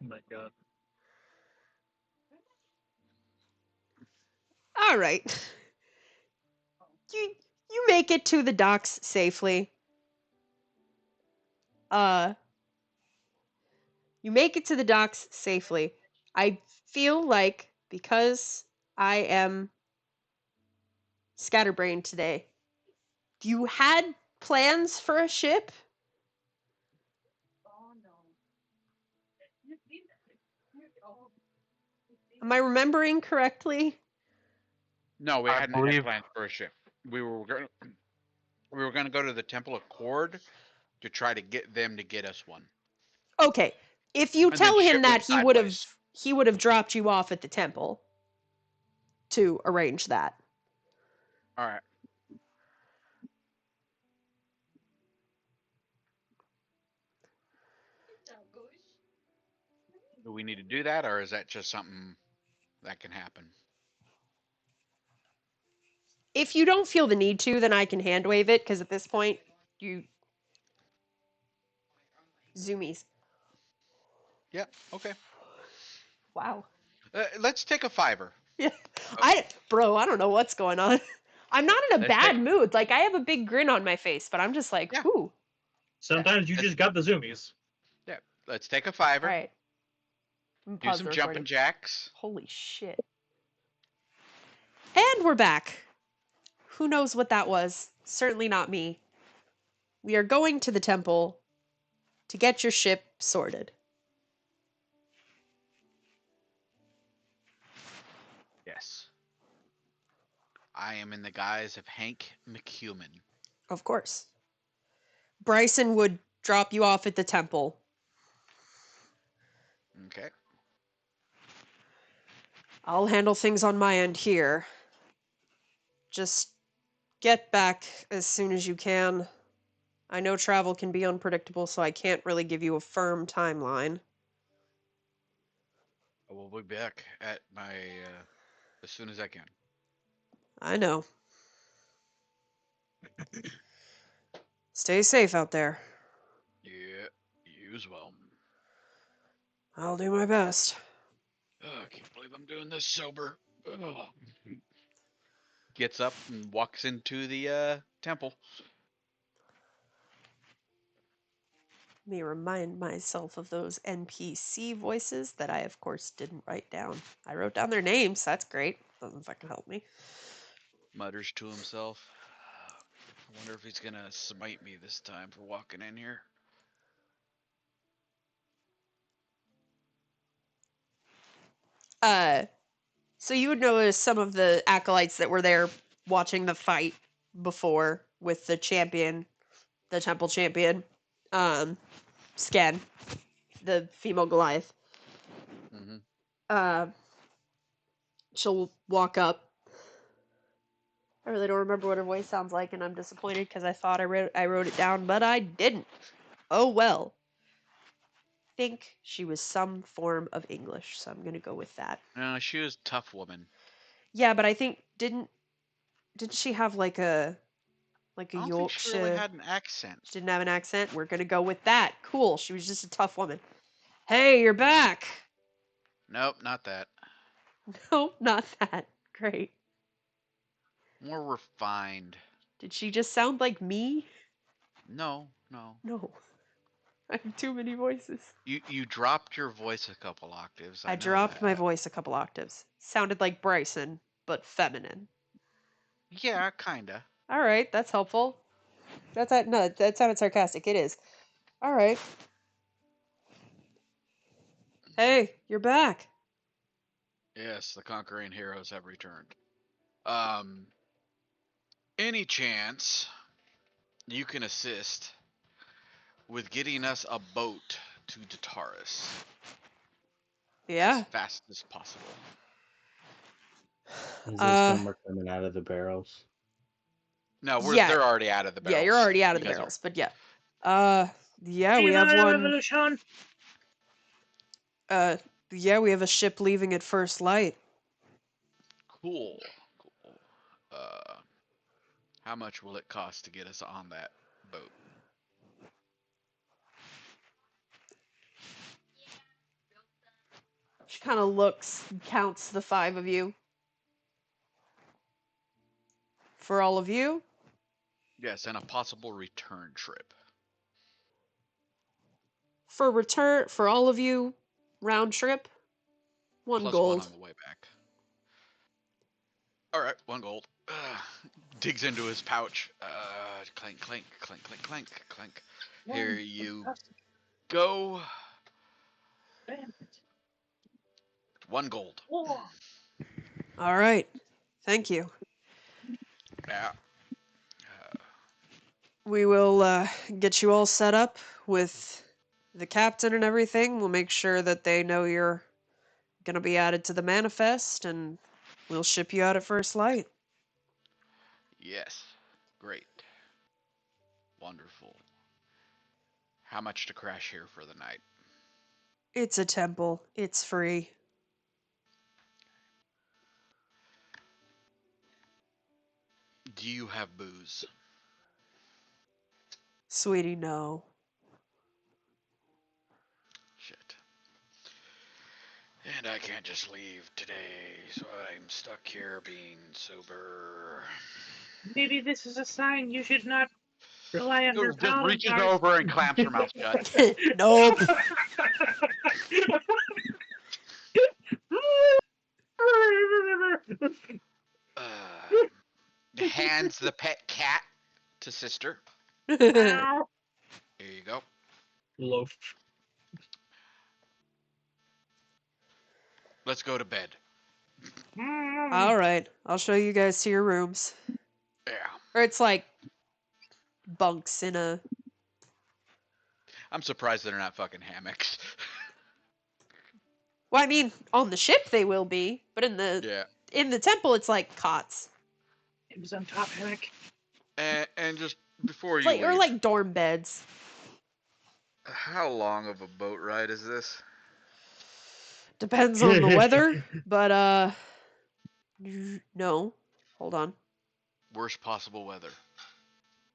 Oh my god. All right. You make it to the docks safely. You make it to the docks safely. I feel like because I am scatterbrained today, you had plans for a ship? Am I remembering correctly? No, we I hadn't believe- had plans for a ship. We were going to go to the Temple of Cord to try to get them to get us one. Okay. If you And tell then him shit that, went he would have dropped you off at the temple to arrange that. All right. Do we need to do that, or is that just something that can happen? If you don't feel the need to, then I can hand wave it, because at this point, you... Zoomies. Yeah. Okay. Wow. Let's take a $5. Yeah. I don't know what's going on. I'm not in a Let's bad take- mood. Like, I have a big grin on my face, but I'm just like, Yeah. ooh. Sometimes you just got the zoomies. Yeah. Let's take a $5. All right. Do some jumping jacks. Holy shit. And we're back. Who knows what that was? Certainly not me. We are going to the temple to get your ship sorted. Yes. I am in the guise of Hank McHuman. Of course. Bryson would drop you off at the temple. Okay. I'll handle things on my end here. Just get back as soon as you can. I know travel can be unpredictable, so I can't really give you a firm timeline. I will be back at my as soon as I can. I know. Stay safe out there. Yeah, you as well. I'll do my best. Oh, I can't believe I'm doing this sober. Ugh. Gets up and walks into the temple. Let me remind myself of those NPC voices that I, of course, didn't write down. I wrote down their names. That's great. Doesn't fucking help me. Mutters to himself. I wonder if he's gonna smite me this time for walking in here. So you would notice some of the acolytes that were there watching the fight before with the champion, the temple champion, Sken, the female Goliath. Mm-hmm. She'll walk up. I really don't remember what her voice sounds like, and I'm disappointed because I thought I wrote it down, but I didn't. Oh well. Think she was some form of English, so I'm gonna go with that. No, she was a tough woman. Yeah, but I think didn't she have like a I don't think Yorkshire? she really had an accent. She didn't have an accent. We're gonna go with that. Cool. She was just a tough woman. Hey, you're back. Nope, not that. No, not that. Great. More refined. Did she just sound like me? No. No. I have too many voices. You dropped your voice a couple octaves. I know dropped my that. voice a couple octaves. Sounded like Bryson, but feminine. Yeah, kinda. All right, that's helpful. No, that sounded sarcastic. It is. All right. Hey, you're back. Yes, the conquering heroes have returned. Any chance you can assist with getting us a boat to Dataris as Yeah. fast as possible? Is this when we're coming out of the barrels? No, Yeah. they're already out of the barrels. Yeah, you're already out of You the guys barrels, but yeah. Yeah, we Viva have la one. Revolution! Yeah, we have a ship leaving at first light. Cool. Cool. How much will it cost to get us on that boat? She kind of looks, counts the 5 of you. For all of you, Yes, and a possible return trip. for all of you, round trip, 1 Plus gold. 1 on the way back. Alright, 1 gold. Digs into his pouch. Clank, clank, clank, clank, clank, clank. Here you go. 1 gold. All right. Thank you. Yeah. We will get you all set up with the captain and everything. We'll make sure that they know you're going to be added to the manifest, and we'll ship you out at first light. Yes. Great. Wonderful. How much to crash here for the night? It's a temple. It's free. Do you have booze? Sweetie, no. Shit. And I can't just leave today, so I'm stuck here being sober. Maybe this is a sign you should not rely on your Just paladin reaches powers. over and clamps her mouth shut. Nope. Hands the pet cat to sister. Ow. Here you go. Loaf. Let's go to bed. All right. I'll show you guys to your rooms. Yeah. Or it's like bunks in a... I'm surprised they're not fucking hammocks. Well, I mean, on the ship they will be, but in the temple it's like cots. It was on top hammock. And just before It's you like, leave, or like dorm beds. how long of a boat ride is this? Depends on the weather, but no. Hold on. Worst possible weather.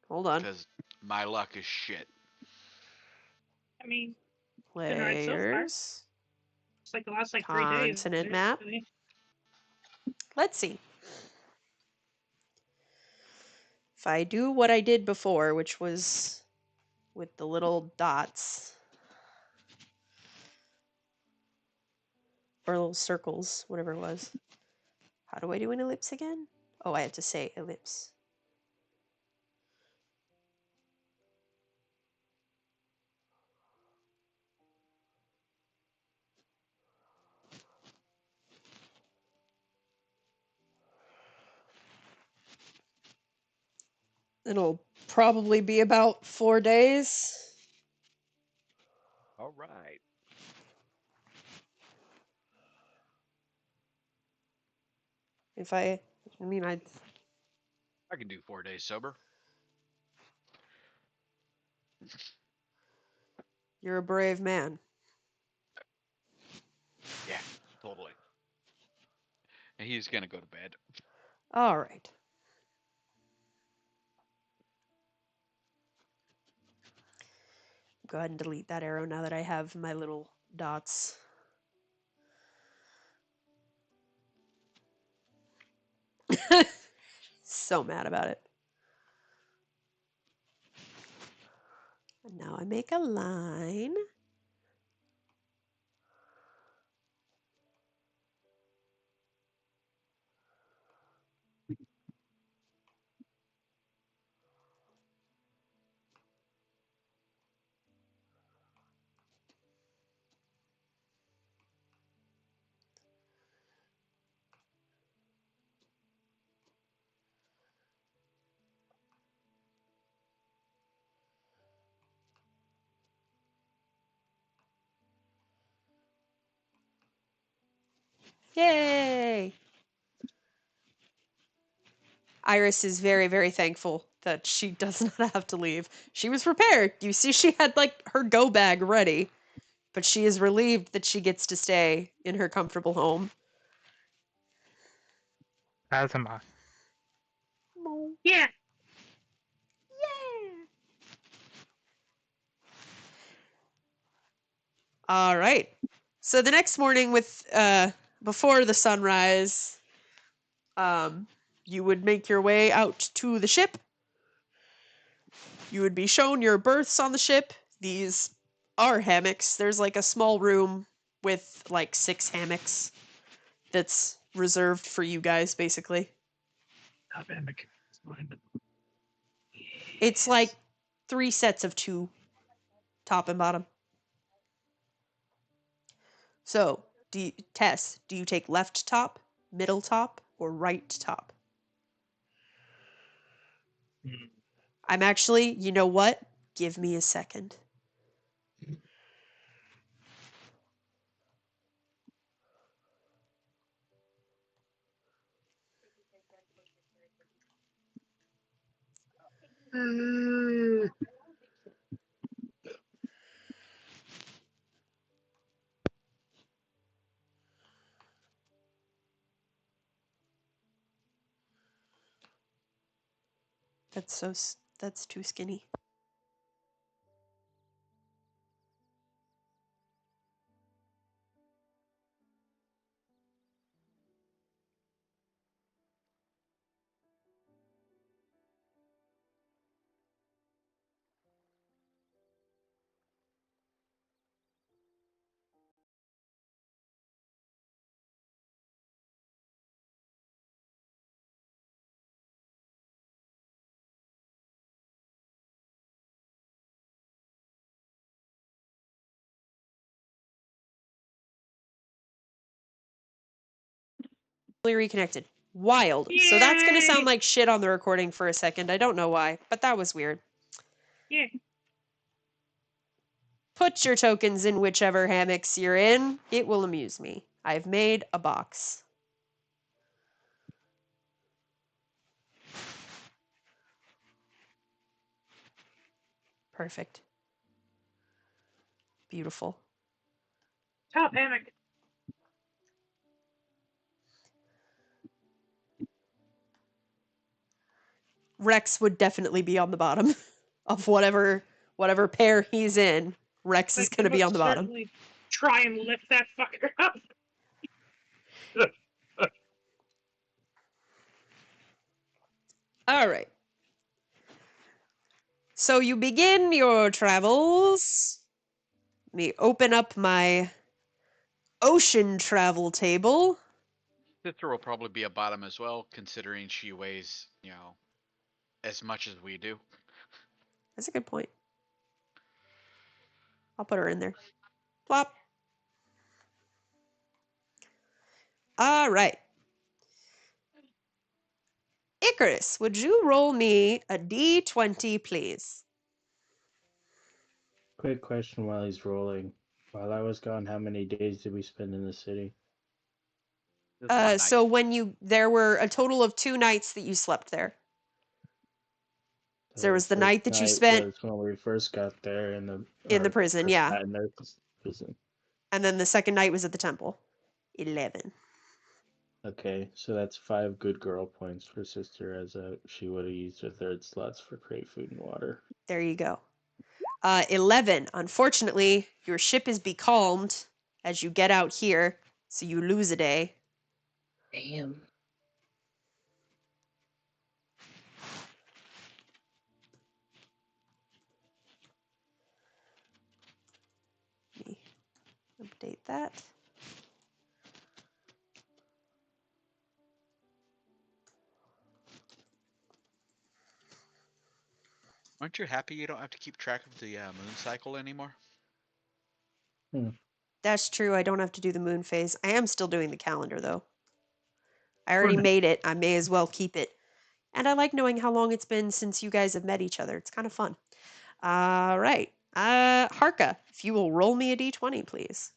Hold on. Because my luck is shit. I mean, been right so far. Players. It's like the last 3 days. Continent map. Let's see. If I do what I did before, which was with the little dots. Or little circles, whatever it was. How do I do an ellipse again? Oh, I have to say ellipse. It'll probably be about 4 days. All right. If I mean, I can do 4 days sober. You're a brave man. Yeah, totally. And he's gonna go to bed. All right. Go ahead and delete that arrow now that I have my little dots. So mad about it. And now I make a line. Yay! Iris is very, very thankful that she does not have to leave. She was prepared. You see, she had, like, her go bag ready. But she is relieved that she gets to stay in her comfortable home. As am I. Yeah. Yeah! All right. So the next morning, before the sunrise, you would make your way out to the ship. You would be shown your berths on the ship. These are hammocks. There's like a small room with like 6 hammocks that's reserved for you guys, basically. It's like 3 sets of 2, top and bottom. So, Tess, do you take left top, middle top, or right top? I'm actually, you know what? Give me a second. That's too skinny. Reconnected. Wild. Yay! So that's going to sound like shit on the recording for a second. I don't know why, but that was weird. Yeah. Put your tokens in whichever hammocks you're in. It will amuse me. I've made a box. Perfect. Beautiful. Top hammock. Rex would definitely be on the bottom of whatever pair he's in. Rex is going to be on the bottom. Try and lift that fucker up. All right. So you begin your travels. Let me open up my ocean travel table. Sister will probably be a bottom as well, considering she weighs, as much as we do. That's a good point. I'll put her in there. Plop. All right. Icarus, would you roll me a d20, please? Quick question while he's rolling. While I was gone, how many days did we spend in the city? Just one night. So there were a total of 2 nights that you slept there. So there was the night that you spent was when we first got there in the prison, first yeah. got in the prison. And then the second night was at the temple. 11. Okay, so that's 5 good girl points for sister, as she would have used her 3rd slots for crate food and water. There you go. 11. Unfortunately, your ship is becalmed as you get out here, so you lose a day. Damn. Let me update that. Aren't you happy you don't have to keep track of the moon cycle anymore? That's true. I don't have to do the moon phase. I am still doing the calendar, though. I already made it. I may as well keep it. And I like knowing how long it's been since you guys have met each other. It's kind of fun. All right. Harka, if you will roll me a d20, please.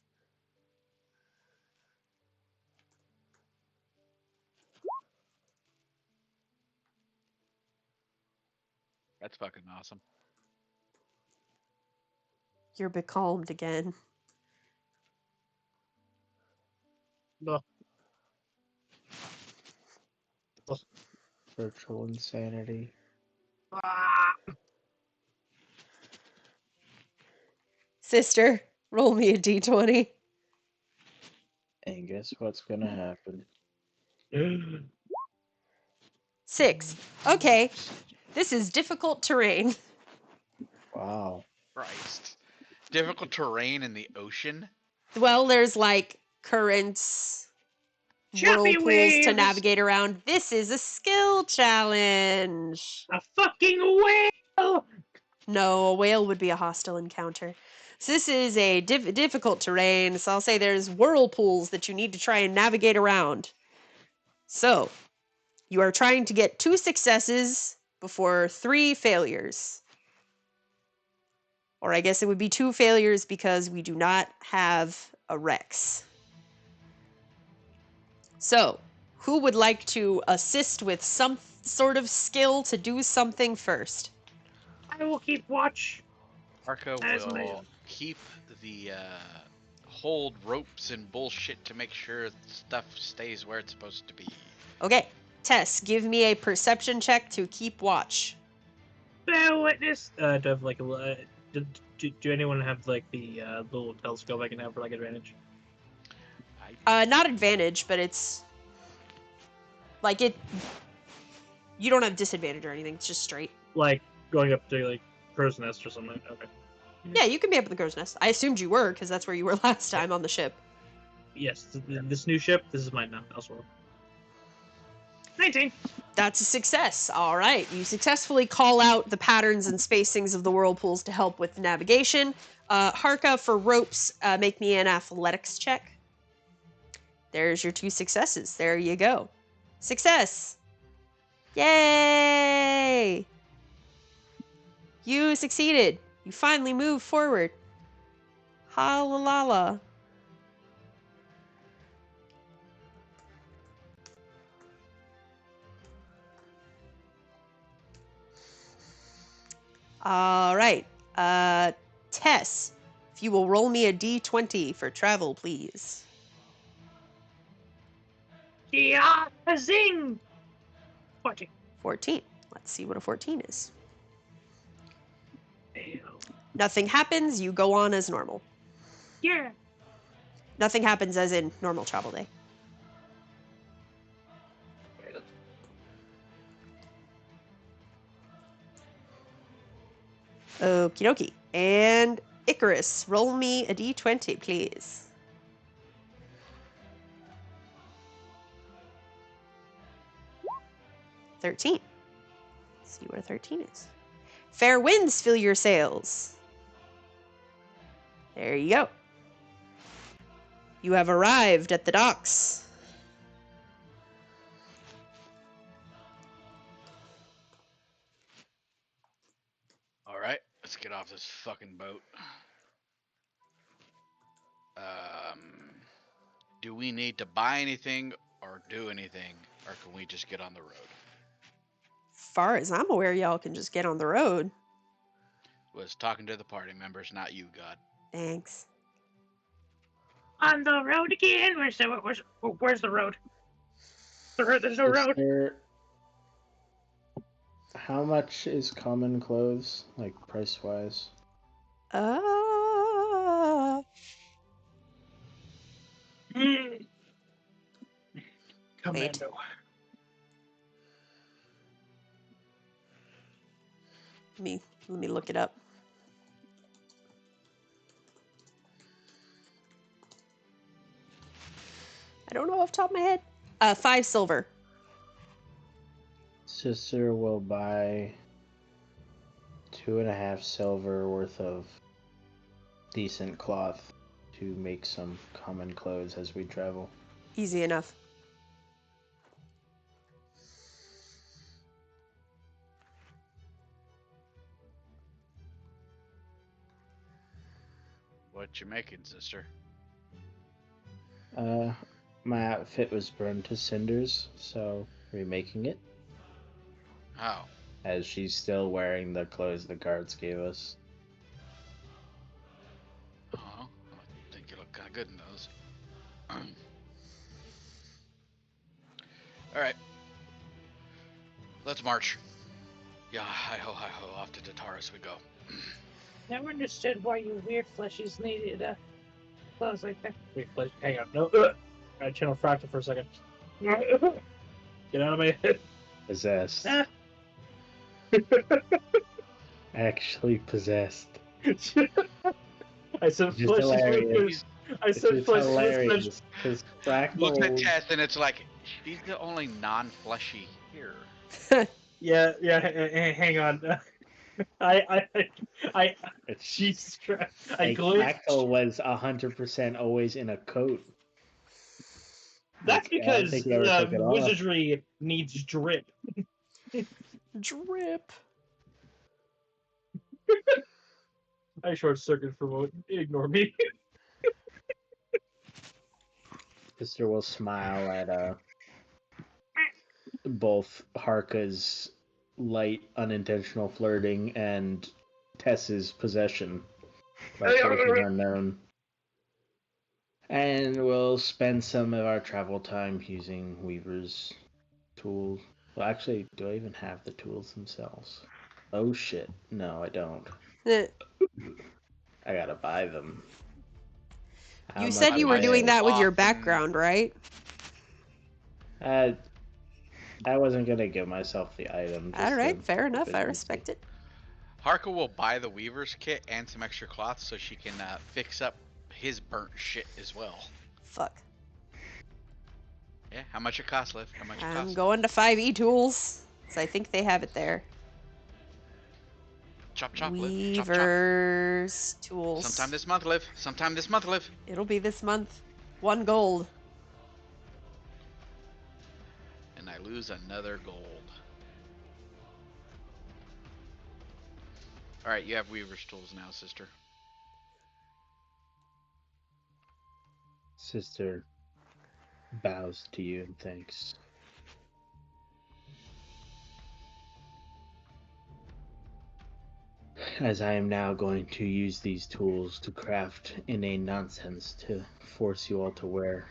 That's fucking awesome. You're becalmed again. Ugh. Virtual insanity. Sister, roll me a d20. And guess what's gonna happen? 6. Okay, this is difficult terrain. Wow. Christ. Difficult terrain in the ocean? Well, there's like currents, Choppy whirlpools to waves! navigate around. This is a skill challenge. A fucking whale! No, a whale would be a hostile encounter. So this is a difficult terrain, so I'll say there's whirlpools that you need to try and navigate around. So, you are trying to get 2 successes before 3 failures. Or I guess it would be 2 failures because we do not have a Rex. So, who would like to assist with some sort of skill to do something first? I will keep watch. Arca As my- will keep the hold ropes and bullshit to make sure stuff stays where it's supposed to be. Okay, Tess, give me a perception check to keep watch. Bear witness. Do I have like a? Do anyone have like the little telescope I can have for like advantage? Not advantage, but it's like it. You don't have disadvantage or anything. It's just straight. Like going up to like crow's nest or something. Okay. Yeah, you can be up at the crow's nest. I assumed you were because that's where you were last time on the ship. Yes, this new ship. This is mine now. Elsewhere. 19. That's a success. All right, you successfully call out the patterns and spacings of the whirlpools to help with navigation. Harka, for ropes, make me an athletics check. There's your 2 successes. There you go. Success! Yay! You succeeded. You finally moved forward. Ha-la-la-la. All right. Tess, if you will roll me a d20 for travel, please. Yeah, zing. 14. 14. Let's see what a 14 is. Ew. Nothing happens. You go on as normal. Yeah. Nothing happens as in normal travel day. Okie dokie. And Icarus, roll me a d20, please. $13. Let's see what a 13 is. Fair winds fill your sails. There you go. You have arrived at the docks. Alright, let's get off this fucking boat. Do we need to buy anything or do anything, or can we just get on the road? Far as I'm aware, y'all can just get on the road. Was talking to the party members, not you, God. Thanks. On the road again. Where's the road? There's no road. How much is common clothes, like price wise? Commando. Let me look it up. I don't know off the top of my head. 5 silver. Sister will buy 2.5 silver worth of decent cloth to make some common clothes as we travel. Easy enough. What you making, sister? My outfit was burned to cinders, so remaking it. How? as she's still wearing the clothes the guards gave us. Oh, I think you look kind of good in those. All right, let's march. Yeah, hi-ho, off to Tataris we go. Never understood why you weird fleshies needed clothes like that. Wait, hang on. No. I channel fractal for a second. Get out of my head. Possessed. Ah. Actually possessed. I said Just hilarious. I said flesh. Hilarious. Because Looking at fractal. Tess, and it's like she's the only non-fleshy here. Yeah. Hang on. Jesus Christ. I glitched. Fractal was 100% always in a coat. That's Like, I don't because think he ever took it off. wizardry needs drip. Drip. I short circuit for a moment. Ignore me. Sister will smile at both Harka's light unintentional flirting and Tess's possession by forces unknown. And we'll spend some of our travel time using Weaver's tools. Well, actually, do I even have the tools themselves? Oh shit, no I don't. I gotta buy them. How You much said you are were they? doing that with your Often- background, right? I wasn't gonna give myself the item. just All right, to- fair enough. I respect it. Harka will buy the Weaver's kit and some extra cloth so she can fix up his burnt shit as well. Fuck. Yeah, how much it costs, Liv? How much it I'm costs? going to 5e tools. So I think they have it there. Chop, chop, Liv. Chop, chop. Weaver's tools. Sometime this month, Liv. Sometime this month, Liv. It'll be this month. 1 gold. And I lose another gold. Alright, you have Weaver's tools now, sister. Sister bows to you and thanks. As I am now going to use these tools to craft inane nonsense to force you all to wear.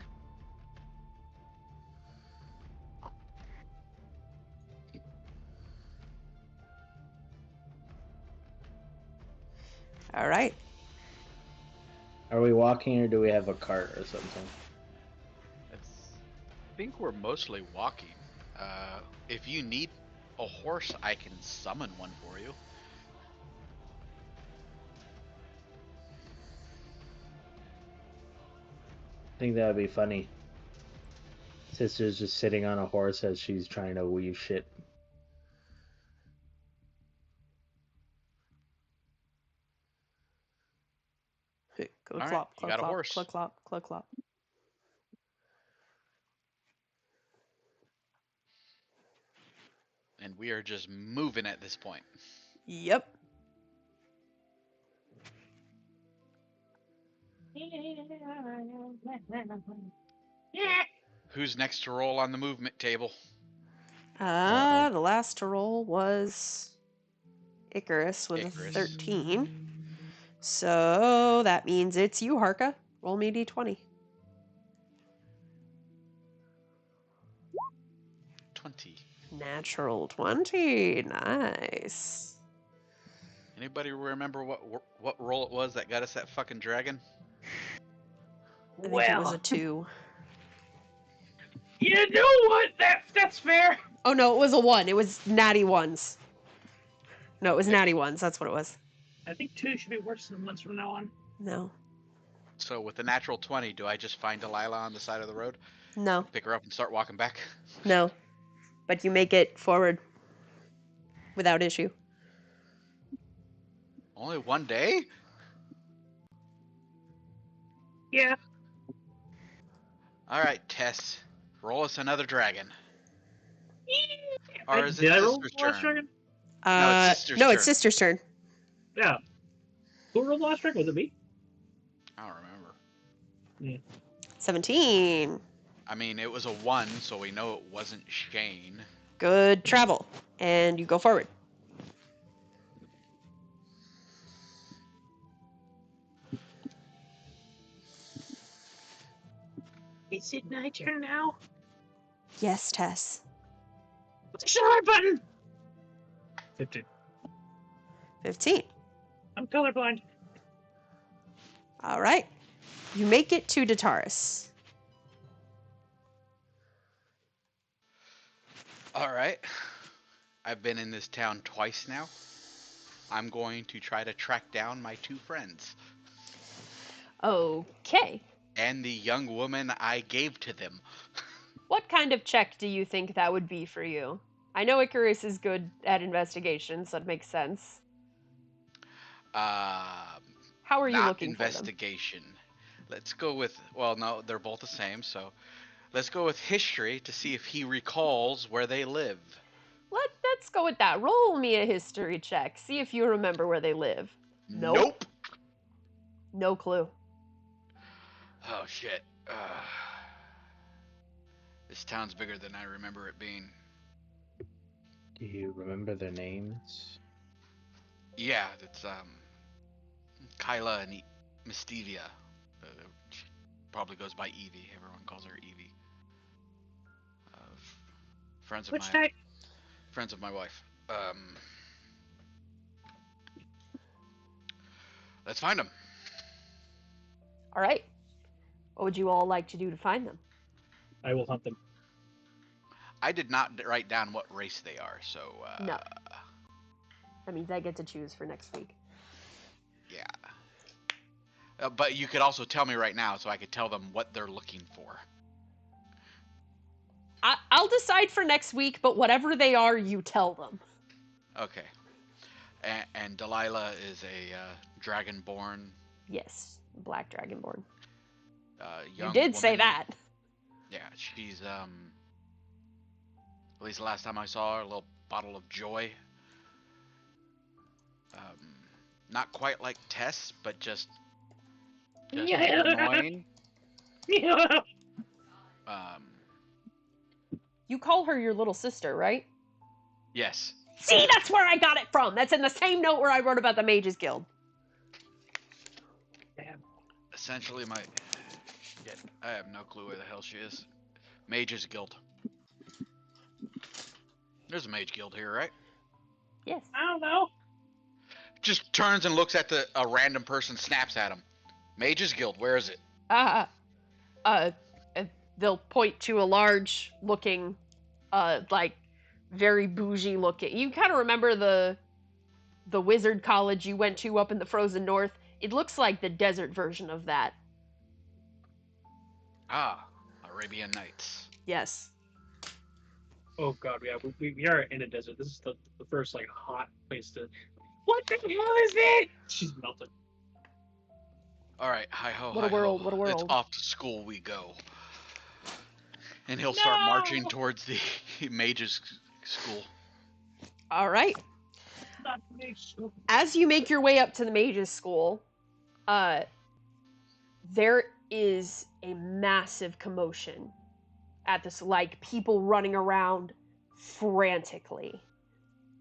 All right. Are we walking or do we have a cart or something? I think we're mostly walking. If you need a horse, I can summon one for you. I think that would be funny. Sister's just sitting on a horse as she's trying to weave shit. Click right, clop, you click got a clop, horse. click clop, click clop. And we are just moving at this point. Yep. Who's next to roll on the movement table? The last to roll was Icarus with Icarus. a 13. So that means it's you, Harka. Roll me d20. 20. Natural 20. Nice. Anybody remember what roll it was that got us that fucking dragon? I think it was a 2. You know what? That's fair. Oh no, it was a 1. It was natty ones. No, it was natty ones. That's what it was. I think 2 should be worse than 1 from now on. No. So with the natural 20, do I just find Delilah on the side of the road, No. pick her up, and start walking back? No. But you make it forward without issue. Only one day? Yeah. All right, Tess, roll us another dragon. Or is it Did I roll sister's the last turn? dragon? No, it's sister's no, turn. it's sister's turn. Yeah. Who rolled the last dragon? Was it me? I don't remember. 17. I mean, it was a 1, so we know it wasn't Shane. Good travel. And you go forward. Is it my turn now? Yes, Tess. Push the right button! 15. 15. I'm colorblind. All right. You make it to Dataris. All right. I've been in this town twice now. I'm going to try to track down my 2 friends. Okay. And the young woman I gave to them. What kind of check do you think that would be for you? I know Icarus is good at investigations, so that makes sense. How are you looking for them? Investigation. Let's go with, well, no, they're both the same, so let's go with history to see if he recalls where they live. Let's go with that. Roll me a history check. See if you remember where they live. Nope. No clue. Oh, shit. This town's bigger than I remember it being. Do you remember their names? Yeah, it's, Kyla and Mystivia. She probably goes by Evie. Everyone calls her Evie. Friends of friends of my wife. Let's find them. All right. What would you all like to do to find them? I will hunt them. I did not write down what race they are, so... No. That means I get to choose for next week. Yeah. But you could also tell me right now so I could tell them what they're looking for. I'll decide for next week, but whatever they are, you tell them. Okay. And Delilah is a dragonborn. Yes, black dragonborn. Young you did woman. say that. Yeah, she's, at least the last time I saw her, a little bottle of joy. Not quite like Tess, but just annoying. You call her your little sister, right? Yes. See, that's where I got it from. That's in the same note where I wrote about the Mages Guild. Damn. Essentially, I have no clue where the hell she is. Mages Guild. There's a Mage Guild here, right? Yes. I don't know. Just turns and looks at a random person, snaps at him. Mages Guild, where is it? They'll point to a large looking, like, very bougie looking. You kind of remember the wizard college you went to up in the frozen north? It looks like the desert version of that. Ah, Arabian Nights. Yes. Oh god, yeah, we are in a desert. This is the first like hot place to. What the hell is it? She's melted. All right, hi ho, What a hi world! ho. What a world! It's off to school we go. And he'll start marching towards the mages school. All right. Not mage school. As you make your way up to the mages school, there is a massive commotion at this, like people running around frantically.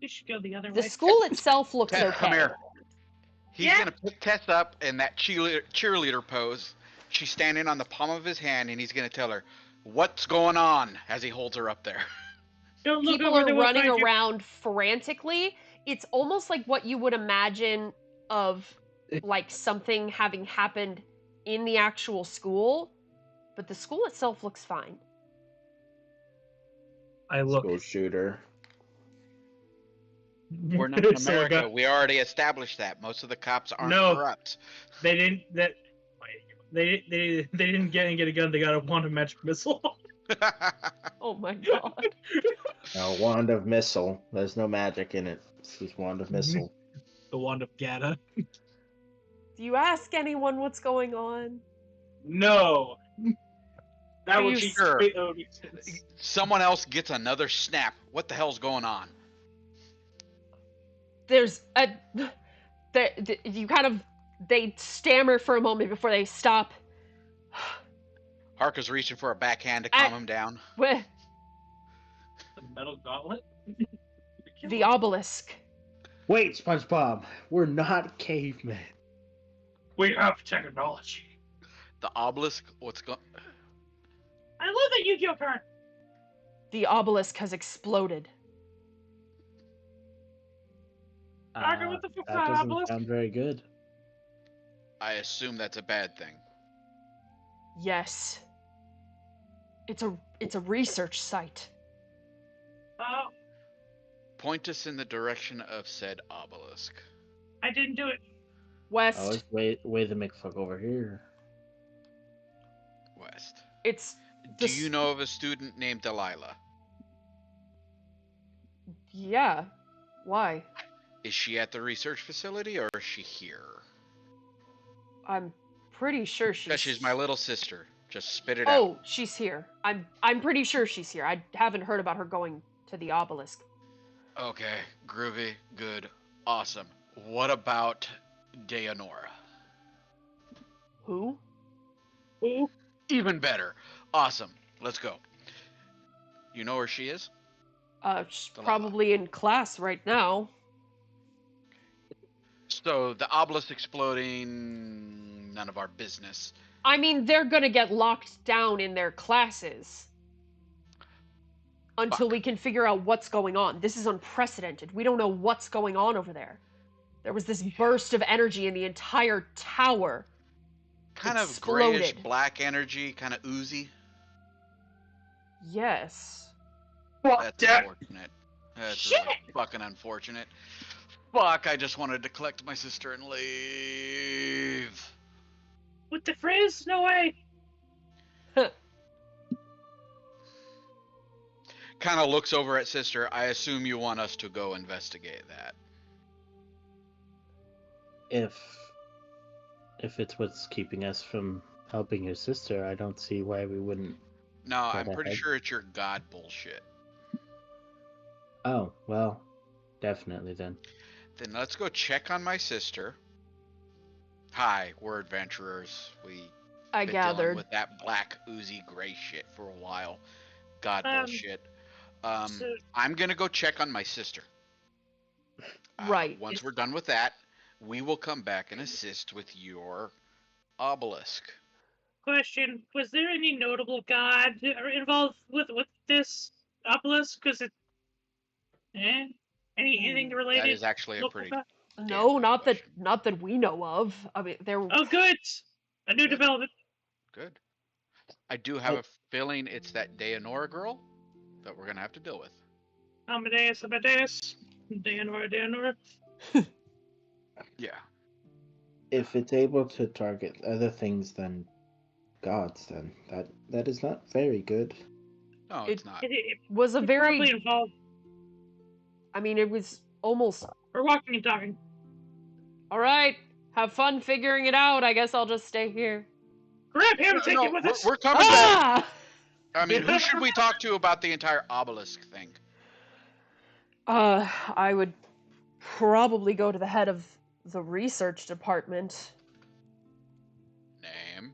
We should go the other The way. school itself looks Tess, okay. come here. He's Yeah. gonna pick Tess up in that cheerleader pose. She's standing on the palm of his hand, and he's gonna tell her what's going on as he holds her up there. Don't look People over are there, we'll running find you. around frantically. It's almost like what you would imagine of like something having happened in the actual school, but the school itself looks fine. I look. School shooter. We're not in So I America. got- We already established that. Most of the cops aren't No. corrupt. They didn't. They didn't get a gun. They got a quantum magic missile. Oh my god. A wand of missile. There's no magic in it. It's just wand of missile. The wand of Gata. Do you ask anyone what's going on? No. That Are would you be sure? great. That would be sense. Someone else gets another snap. What the hell's going on? There's a you kind of they stammer for a moment before they stop. Harka's reaching for a backhand to calm him down. Where The metal gauntlet. the obelisk. Wait, SpongeBob. We're not cavemen. We have technology. The obelisk. What's going? I love that Yu-Gi-Oh card. The obelisk has exploded. Argo, what the fuck, That doesn't obelisk? sound very good. I assume that's a bad thing. Yes. It's a research site. Oh, Point us in the direction of said obelisk. I didn't do it. West. Oh, it's way the McFuck over here. West. It's Do you know of a student named Delilah? Yeah. Why? Is she at the research facility or is she here? I'm pretty sure She's my little sister. Just spit it out. Oh, she's here. I'm pretty sure she's here. I haven't heard about her going to the obelisk. Okay, groovy, good, awesome. What about Deonora? Who? Who? Even better. Awesome. Let's go. You know where she is? She's probably in class right now. So the obelisk exploding, none of our business. I mean, they're gonna get locked down in their classes until we can figure out what's going on. This is unprecedented. We don't know what's going on over there. There was this burst of energy in the entire tower. Kind of Exploded. grayish black energy, kind of oozy. Yes. That's unfortunate. That's really fucking unfortunate. Fuck, I just wanted to collect my sister and leave. With the frizz? No way. Kind of looks over at sister. I assume you want us to go investigate that. If it's what's keeping us from helping your sister, I don't see why we wouldn't. No, I'm pretty sure it's your god bullshit. Oh, well, definitely then. Then let's go check on my sister. Hi, we're adventurers. I been gathered. dealing with that black oozy gray shit for a while. God bullshit. I'm gonna go check on my sister. Right. Once we're done with that, we will come back and assist with your obelisk. Question: was there any notable god involved with this obelisk? Because anything related? That is actually a pretty. No, not that we know of. I mean, there. Oh, good. A new development. Good. I do have a feeling it's that Deonora girl that we're gonna have to deal with. Amadeus, Deonora. Yeah. If it's able to target other things than gods, then that is not very good. No, it's not. It was a very. Probably involved. I mean, it was almost. We're walking and talking. All right, have fun figuring it out. I guess I'll just stay here. Grab him and take him with us. We're coming back. I mean, who should we talk to about the entire obelisk thing? I would probably go to the head of the research department. Name?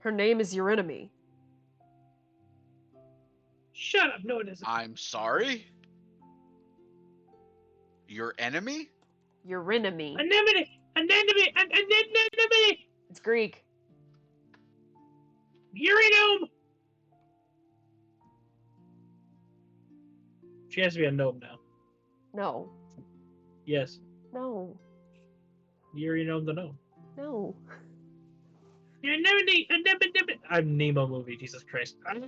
Her name is your enemy. Shut up, no it isn't. I'm sorry? Your enemy? Your enemy. Anemone! It's Greek. Urinome! She has to be a gnome now. No. Yes. No. Urinome the gnome. No. Anemone! I'm Nemo movie, Jesus Christ. Her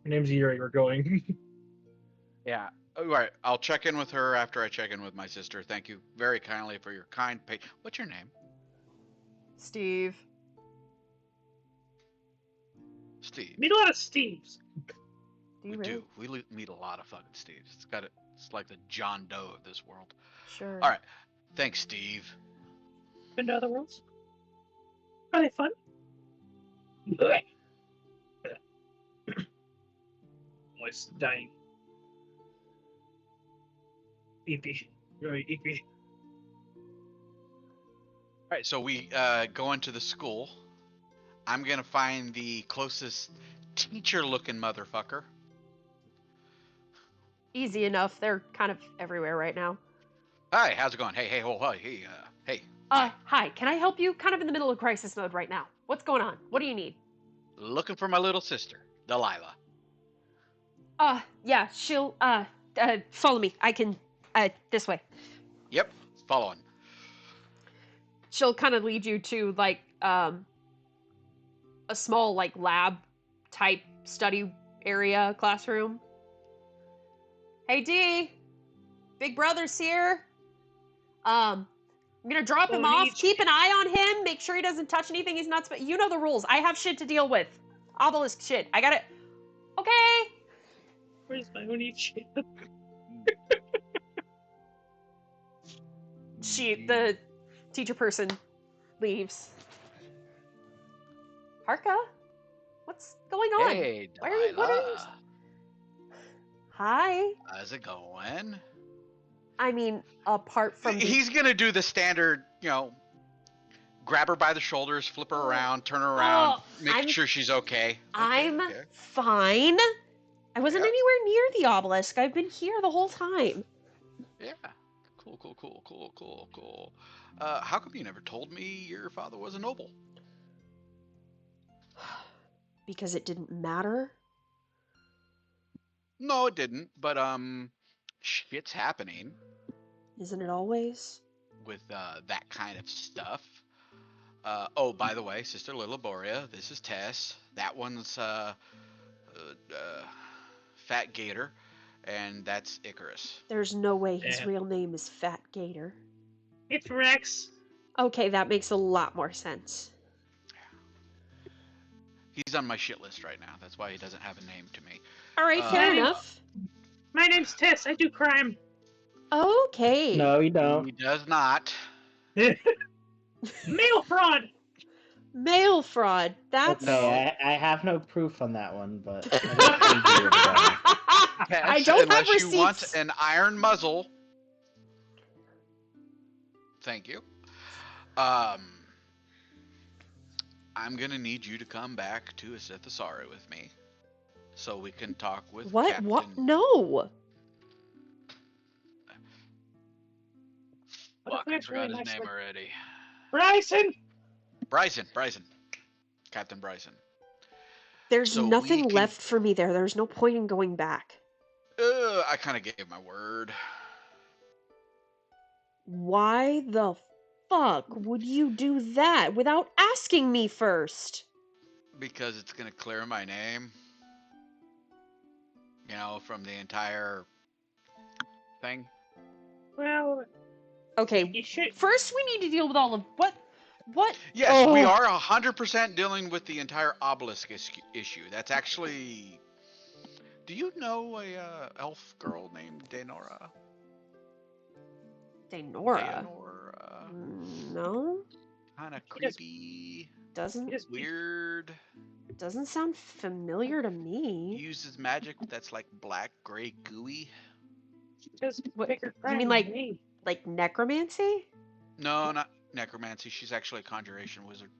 name's Yuri, we're going. Yeah. All right. I'll check in with her after I check in with my sister. Thank you very kindly for your kind What's your name? Steve. Steve. Meet a lot of Steves. We do. We meet a lot of fucking Steves. It's like the John Doe of this world. Sure. All right. Thanks, Steve. Been to other worlds? Are they fun? Voice dying. EP. Very EP. All right. So we go into the school. I'm going to find the closest teacher-looking motherfucker. Easy enough. They're kind of everywhere right now. Hi, how's it going? Hey, hey. Hi, can I help you? Kind of in the middle of crisis mode right now. What's going on? What do you need? Looking for my little sister, Delilah. Yeah, she'll, follow me. I can, this way. Yep, following. She'll kind of lead you to, like, a small, like, lab type study area classroom. Hey, Dee! Big Brother's here. I'm gonna drop him off. Keep an eye on him. Make sure he doesn't touch anything he's not. You know the rules. I have shit to deal with. Obelisk shit. I got it. Okay. Where's my Oni shit? The teacher person leaves. Harka, what's going on? Hey, What are you? Hi. How's it going? I mean, apart from He's gonna do the standard, grab her by the shoulders, flip her around, turn her around, make sure she's okay. I'm fine. I wasn't anywhere near the obelisk. I've been here the whole time. Yeah. Cool. How come you never told me your father was a noble? Because it didn't matter? No, it didn't, but, shit's happening. Isn't it always? With, that kind of stuff. Oh, by the way, Sister Lillaboria, this is Tess. That one's, Fat Gator, and that's Icarus. There's no way his real name is Fat Gator. It's Rex. Okay, that makes a lot more sense. He's on my shit list right now. That's why he doesn't have a name to me. All right, fair enough. My name's Tess. I do crime. Okay. No, you don't. He does not. Mail fraud. Mail fraud. That's okay. I have no proof on that one, but I don't have receipts. Unless you want an iron muzzle. Thank you. I'm gonna need you to come back to Asithasari with me, so we can talk with Captain... What? No. Fuck, I forgot his name already. Bryson. Bryson. Captain Bryson. There's nothing left for me there. There's no point in going back. I kind of gave my word. Why the fuck would you do that without asking me first? Because it's gonna clear my name. From the entire thing. Well... Okay, first we need to deal with all of... What? Yes, we are 100% dealing with the entire obelisk issue. That's actually... Do you know a elf girl named Daenora? Daenora? No. Kind of creepy. Weird. Doesn't sound familiar to me. He uses magic that's like black, gray, gooey. You mean like necromancy? No, not necromancy. She's actually a conjuration wizard.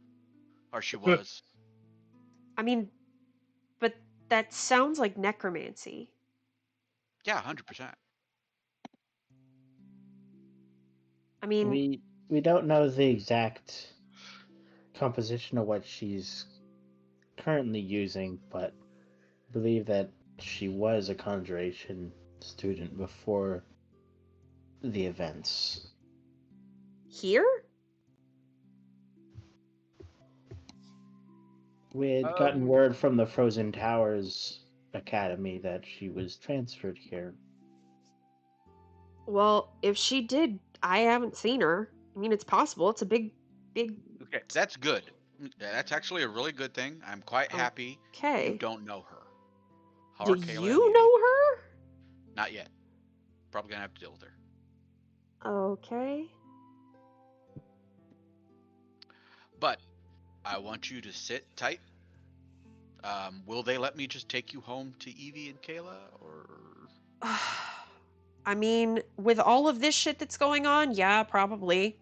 Or she was. I mean, but that sounds like necromancy. Yeah, 100%. I mean... We don't know the exact composition of what she's currently using, but believe that she was a conjuration student before the events. Here? We had gotten word from the Frozen Towers Academy that she was transferred here. Well, if she did, I haven't seen her. I mean, it's possible. It's a big... Okay, that's good. That's actually a really good thing. I'm quite happy you don't know her. Do you know her? Not yet. Probably gonna have to deal with her. Okay. But I want you to sit tight. Will they let me just take you home to Evie and Kayla, or? I mean, with all of this shit that's going on, yeah, probably.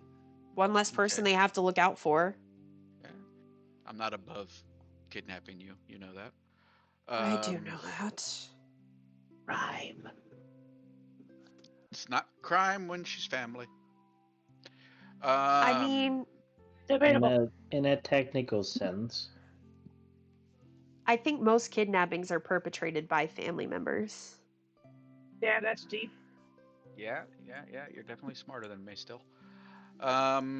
One less person they have to look out for. Yeah. I'm not above kidnapping you. You know that. I do know that. Rhyme. It's not crime when she's family. I mean, debatable. In a technical sense. I think most kidnappings are perpetrated by family members. Yeah, that's deep. Yeah. You're definitely smarter than me still. I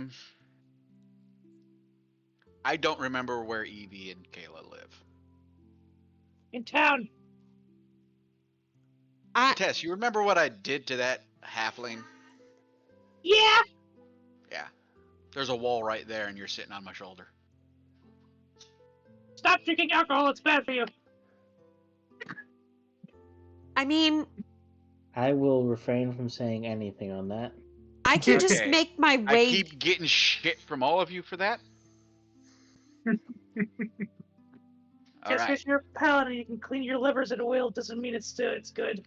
don't remember where Evie and Kayla live. In town. Tess, you remember what I did to that halfling? Yeah. Yeah. There's a wall right there, and you're sitting on my shoulder. Stop drinking alcohol. It's bad for you. I mean, I will refrain from saying anything on that. I can just Okay. make my way. I keep getting shit from all of you for that. All Just right. because you're a paladin, you can clean your livers at oil doesn't mean it's good.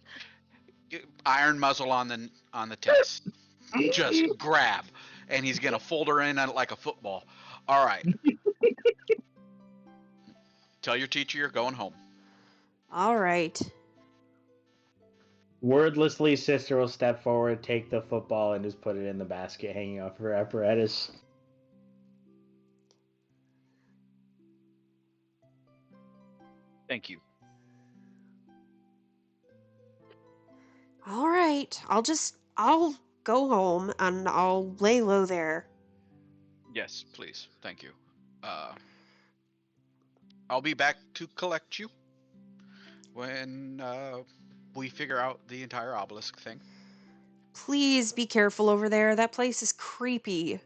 Iron muzzle on the test. Just grab, and he's gonna fold her in like a football. All right. Tell your teacher you're going home. All right. Wordlessly, Sister will step forward, take the football, and just put it in the basket hanging off her apparatus. Thank you. All right. I'll go home and I'll lay low there. Yes, please. Thank you. I'll be back to collect you when we figure out the entire obelisk thing. Please be careful over there. That place is creepy.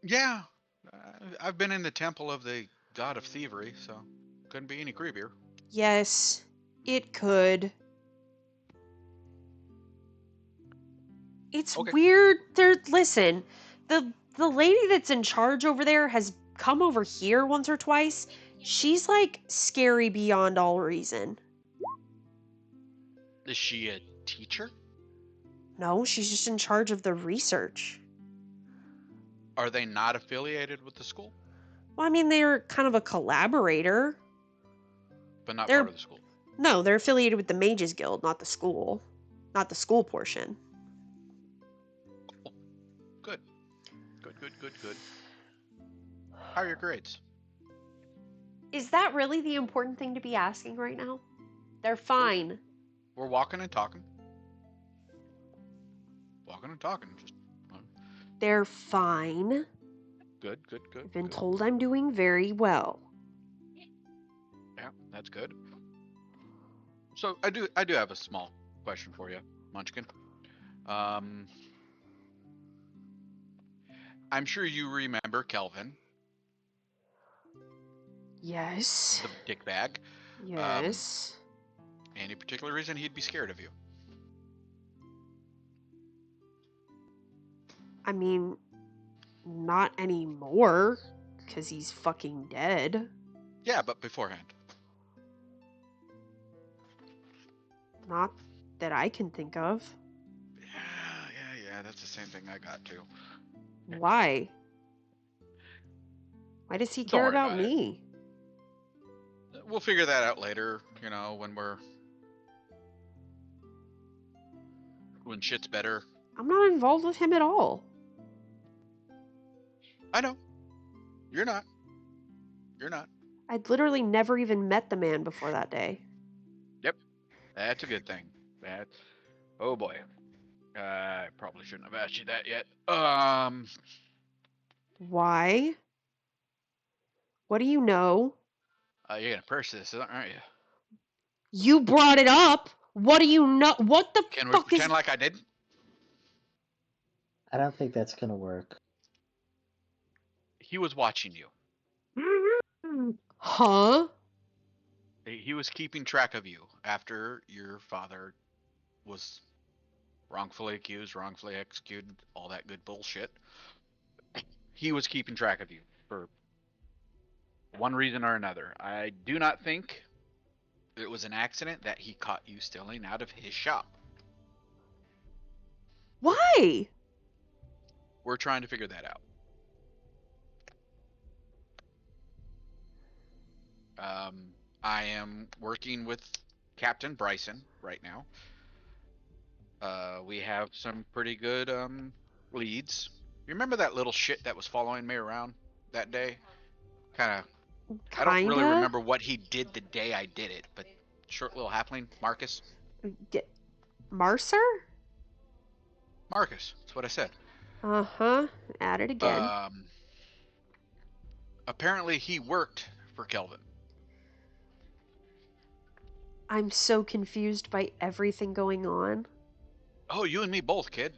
Yeah, I've been in the temple of the god of thievery, so couldn't be any creepier. Yes, it could. It's Okay. weird. Listen, the lady that's in charge over there has come over here once or twice. She's like scary beyond all reason. Is she a teacher? No, she's just in charge of the research. Are they not affiliated with the school? Well, I mean, they're kind of a collaborator. But not They're- part of the school. No, they're affiliated with the Mages Guild, not the school. Not the school portion. Good. How are your grades? Is that really the important thing to be asking right now? They're fine. We're walking and talking. Just They're fine. good. I've been told I'm doing very well. Yeah, that's good. So I do have a small question for you, Munchkin. I'm sure you remember Kelvin, Yes. the dickbag. Yes. Any particular reason he'd be scared of you? I mean, not anymore, because he's fucking dead. Yeah, but beforehand. Not that I can think of. Yeah, that's the same thing I got too. Why? Why does he Don't care worry about about it. me? We'll figure that out later, when shit's better. I'm not involved with him at all. I know. You're not. I'd literally never even met the man before that day. Yep. That's a good thing. Oh boy. I probably shouldn't have asked you that yet. Why? What do you know? You're gonna purse this, aren't you? You brought it up. What do you know? What the Can we fuck pretend is... like I didn't? I don't think that's gonna work. He was watching you. Huh? He was keeping track of you after your father was wrongfully accused, wrongfully executed, all that good bullshit. He was keeping track of you for one reason or another. I do not think it was an accident that he caught you stealing out of his shop. Why? We're trying to figure that out. I am working with Captain Bryson right now We have some pretty good leads. You remember that little shit that was following me around that day? Kind of. I don't really Kinda? remember what he did the day I did it, but short little halfling, Marcus. Marcer? Marcus. That's what I said. Uh-huh. At it again. Apparently he worked for Kelvin. I'm so confused by everything going on. Oh, you and me both, kid.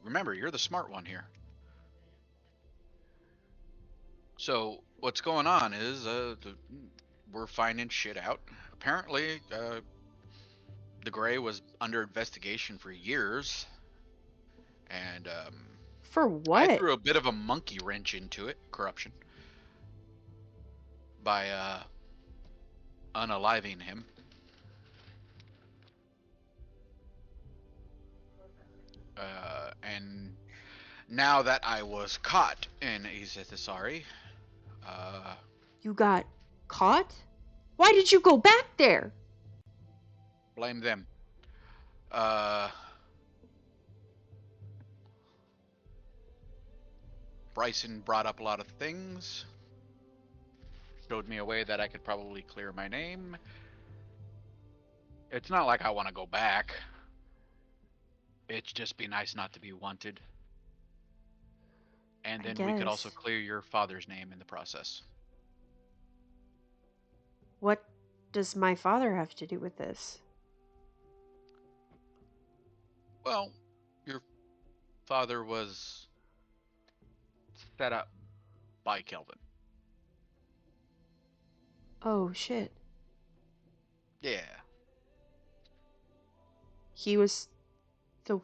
Remember, you're the smart one here. So what's going on is we're finding shit out. Apparently, de Grey was under investigation for years, and For I what? threw a bit of a monkey wrench into it, corruption, by unaliving him. And now that I was caught in Izethasari, You got caught? Why did you go back there? blame them. Bryson brought up a lot of things, showed me a way that I could probably clear my name. It's not like I want to go back. It'd just be nice not to be wanted. And then we could also clear your father's name in the process. What does my father have to do with this? Well, your father was set up by Kelvin. Oh, shit. Yeah. He was the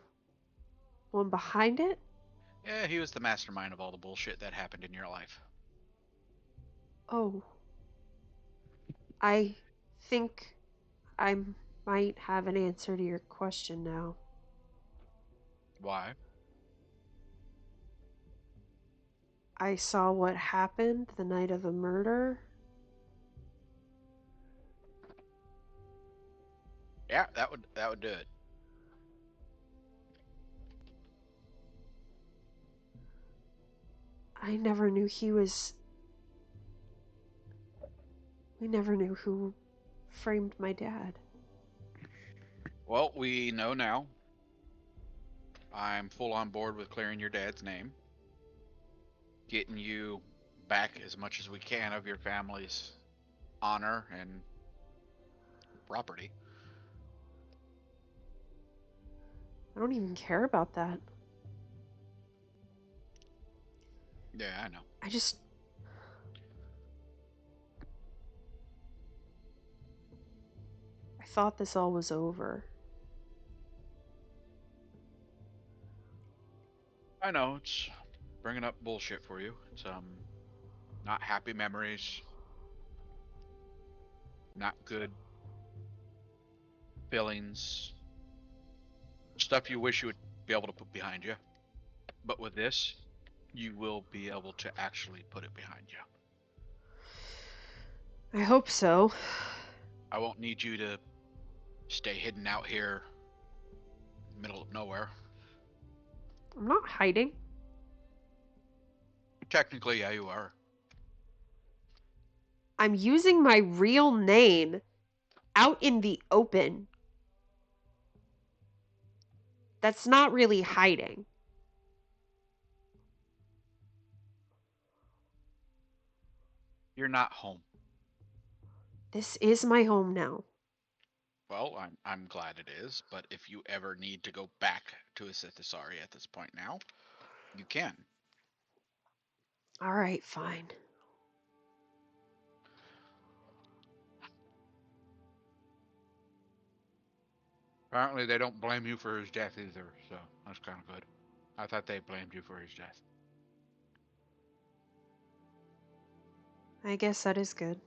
one behind it? Yeah, he was the mastermind of all the bullshit that happened in your life. Oh. I think I might have an answer to your question now. Why? I saw what happened the night of the murder. Yeah, that would do it. I never knew he was... We never knew who framed my dad. Well, we know now. I'm full on board with clearing your dad's name. Getting you back as much as we can of your family's honor and property. I don't even care about that. Yeah, I know. I thought this all was over. I know, it's bringing up bullshit for you. It's not happy memories. Not good feelings. Stuff you wish you would be able to put behind you. But with this, you will be able to actually put it behind you. I hope so. I won't need you to stay hidden out here in the middle of nowhere. I'm not hiding. Technically, yeah, you are. I'm using my real name out in the open. That's not really hiding. You're not home. This is my home now. Well, I'm glad it is, but if you ever need to go back to Izethasari at this point now, you can. All right, fine. Apparently they don't blame you for his death either, so that's kind of good. I thought they blamed you for his death. I guess that is good.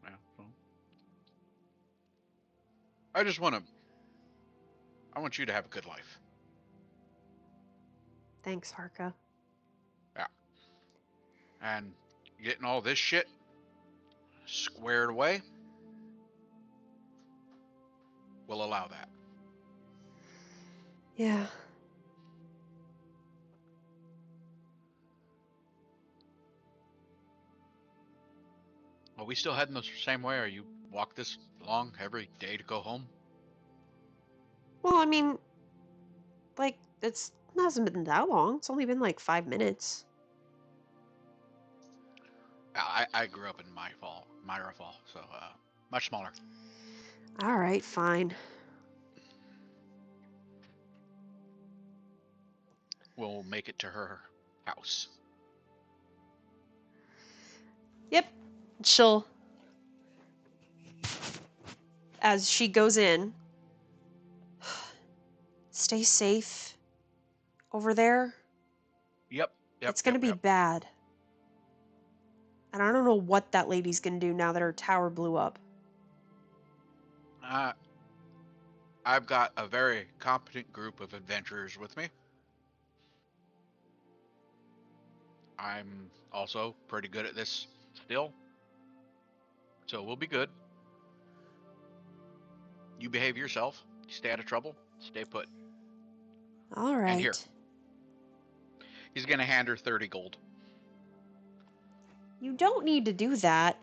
Yeah, so. I want you to have a good life. Thanks, Harka. Yeah. And getting all this shit squared away will allow that. Yeah. Are we still heading the same way, or you walk this long every day to go home? Well, I mean, like, it hasn't been that long. It's only been like 5 minutes. I grew up in Myra Fall, so much smaller. All right, fine. We'll make it to her house. Yep. She'll, as she goes in, stay safe over there. Yep. It's gonna be bad. And I don't know what that lady's gonna do now that her tower blew up. I've got a very competent group of adventurers with me. I'm also pretty good at this still. So we'll be good. You behave yourself. You stay out of trouble. Stay put. All right. And here. He's going to hand her 30 gold. You don't need to do that.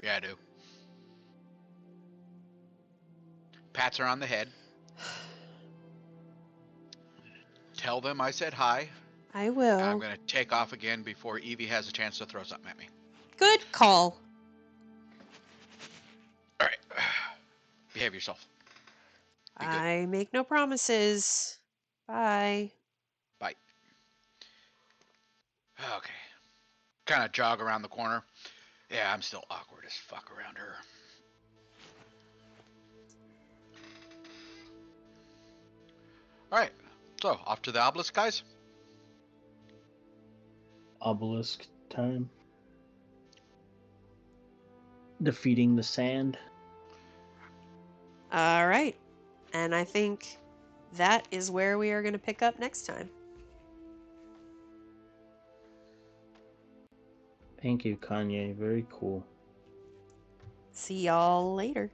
Yeah, I do. Pats her on the head. Tell them I said hi. I will. And I'm going to take off again before Evie has a chance to throw something at me. Good call. All right. Behave yourself. Be good. I make no promises. Bye. Bye. Okay. Kind of jog around the corner. Yeah, I'm still awkward as fuck around her. Alright, so off to the obelisk, guys. Obelisk time. Defeating the sand. All right. And I think that is where we are going to pick up next time. Thank you, Kanye. Very cool. See y'all later.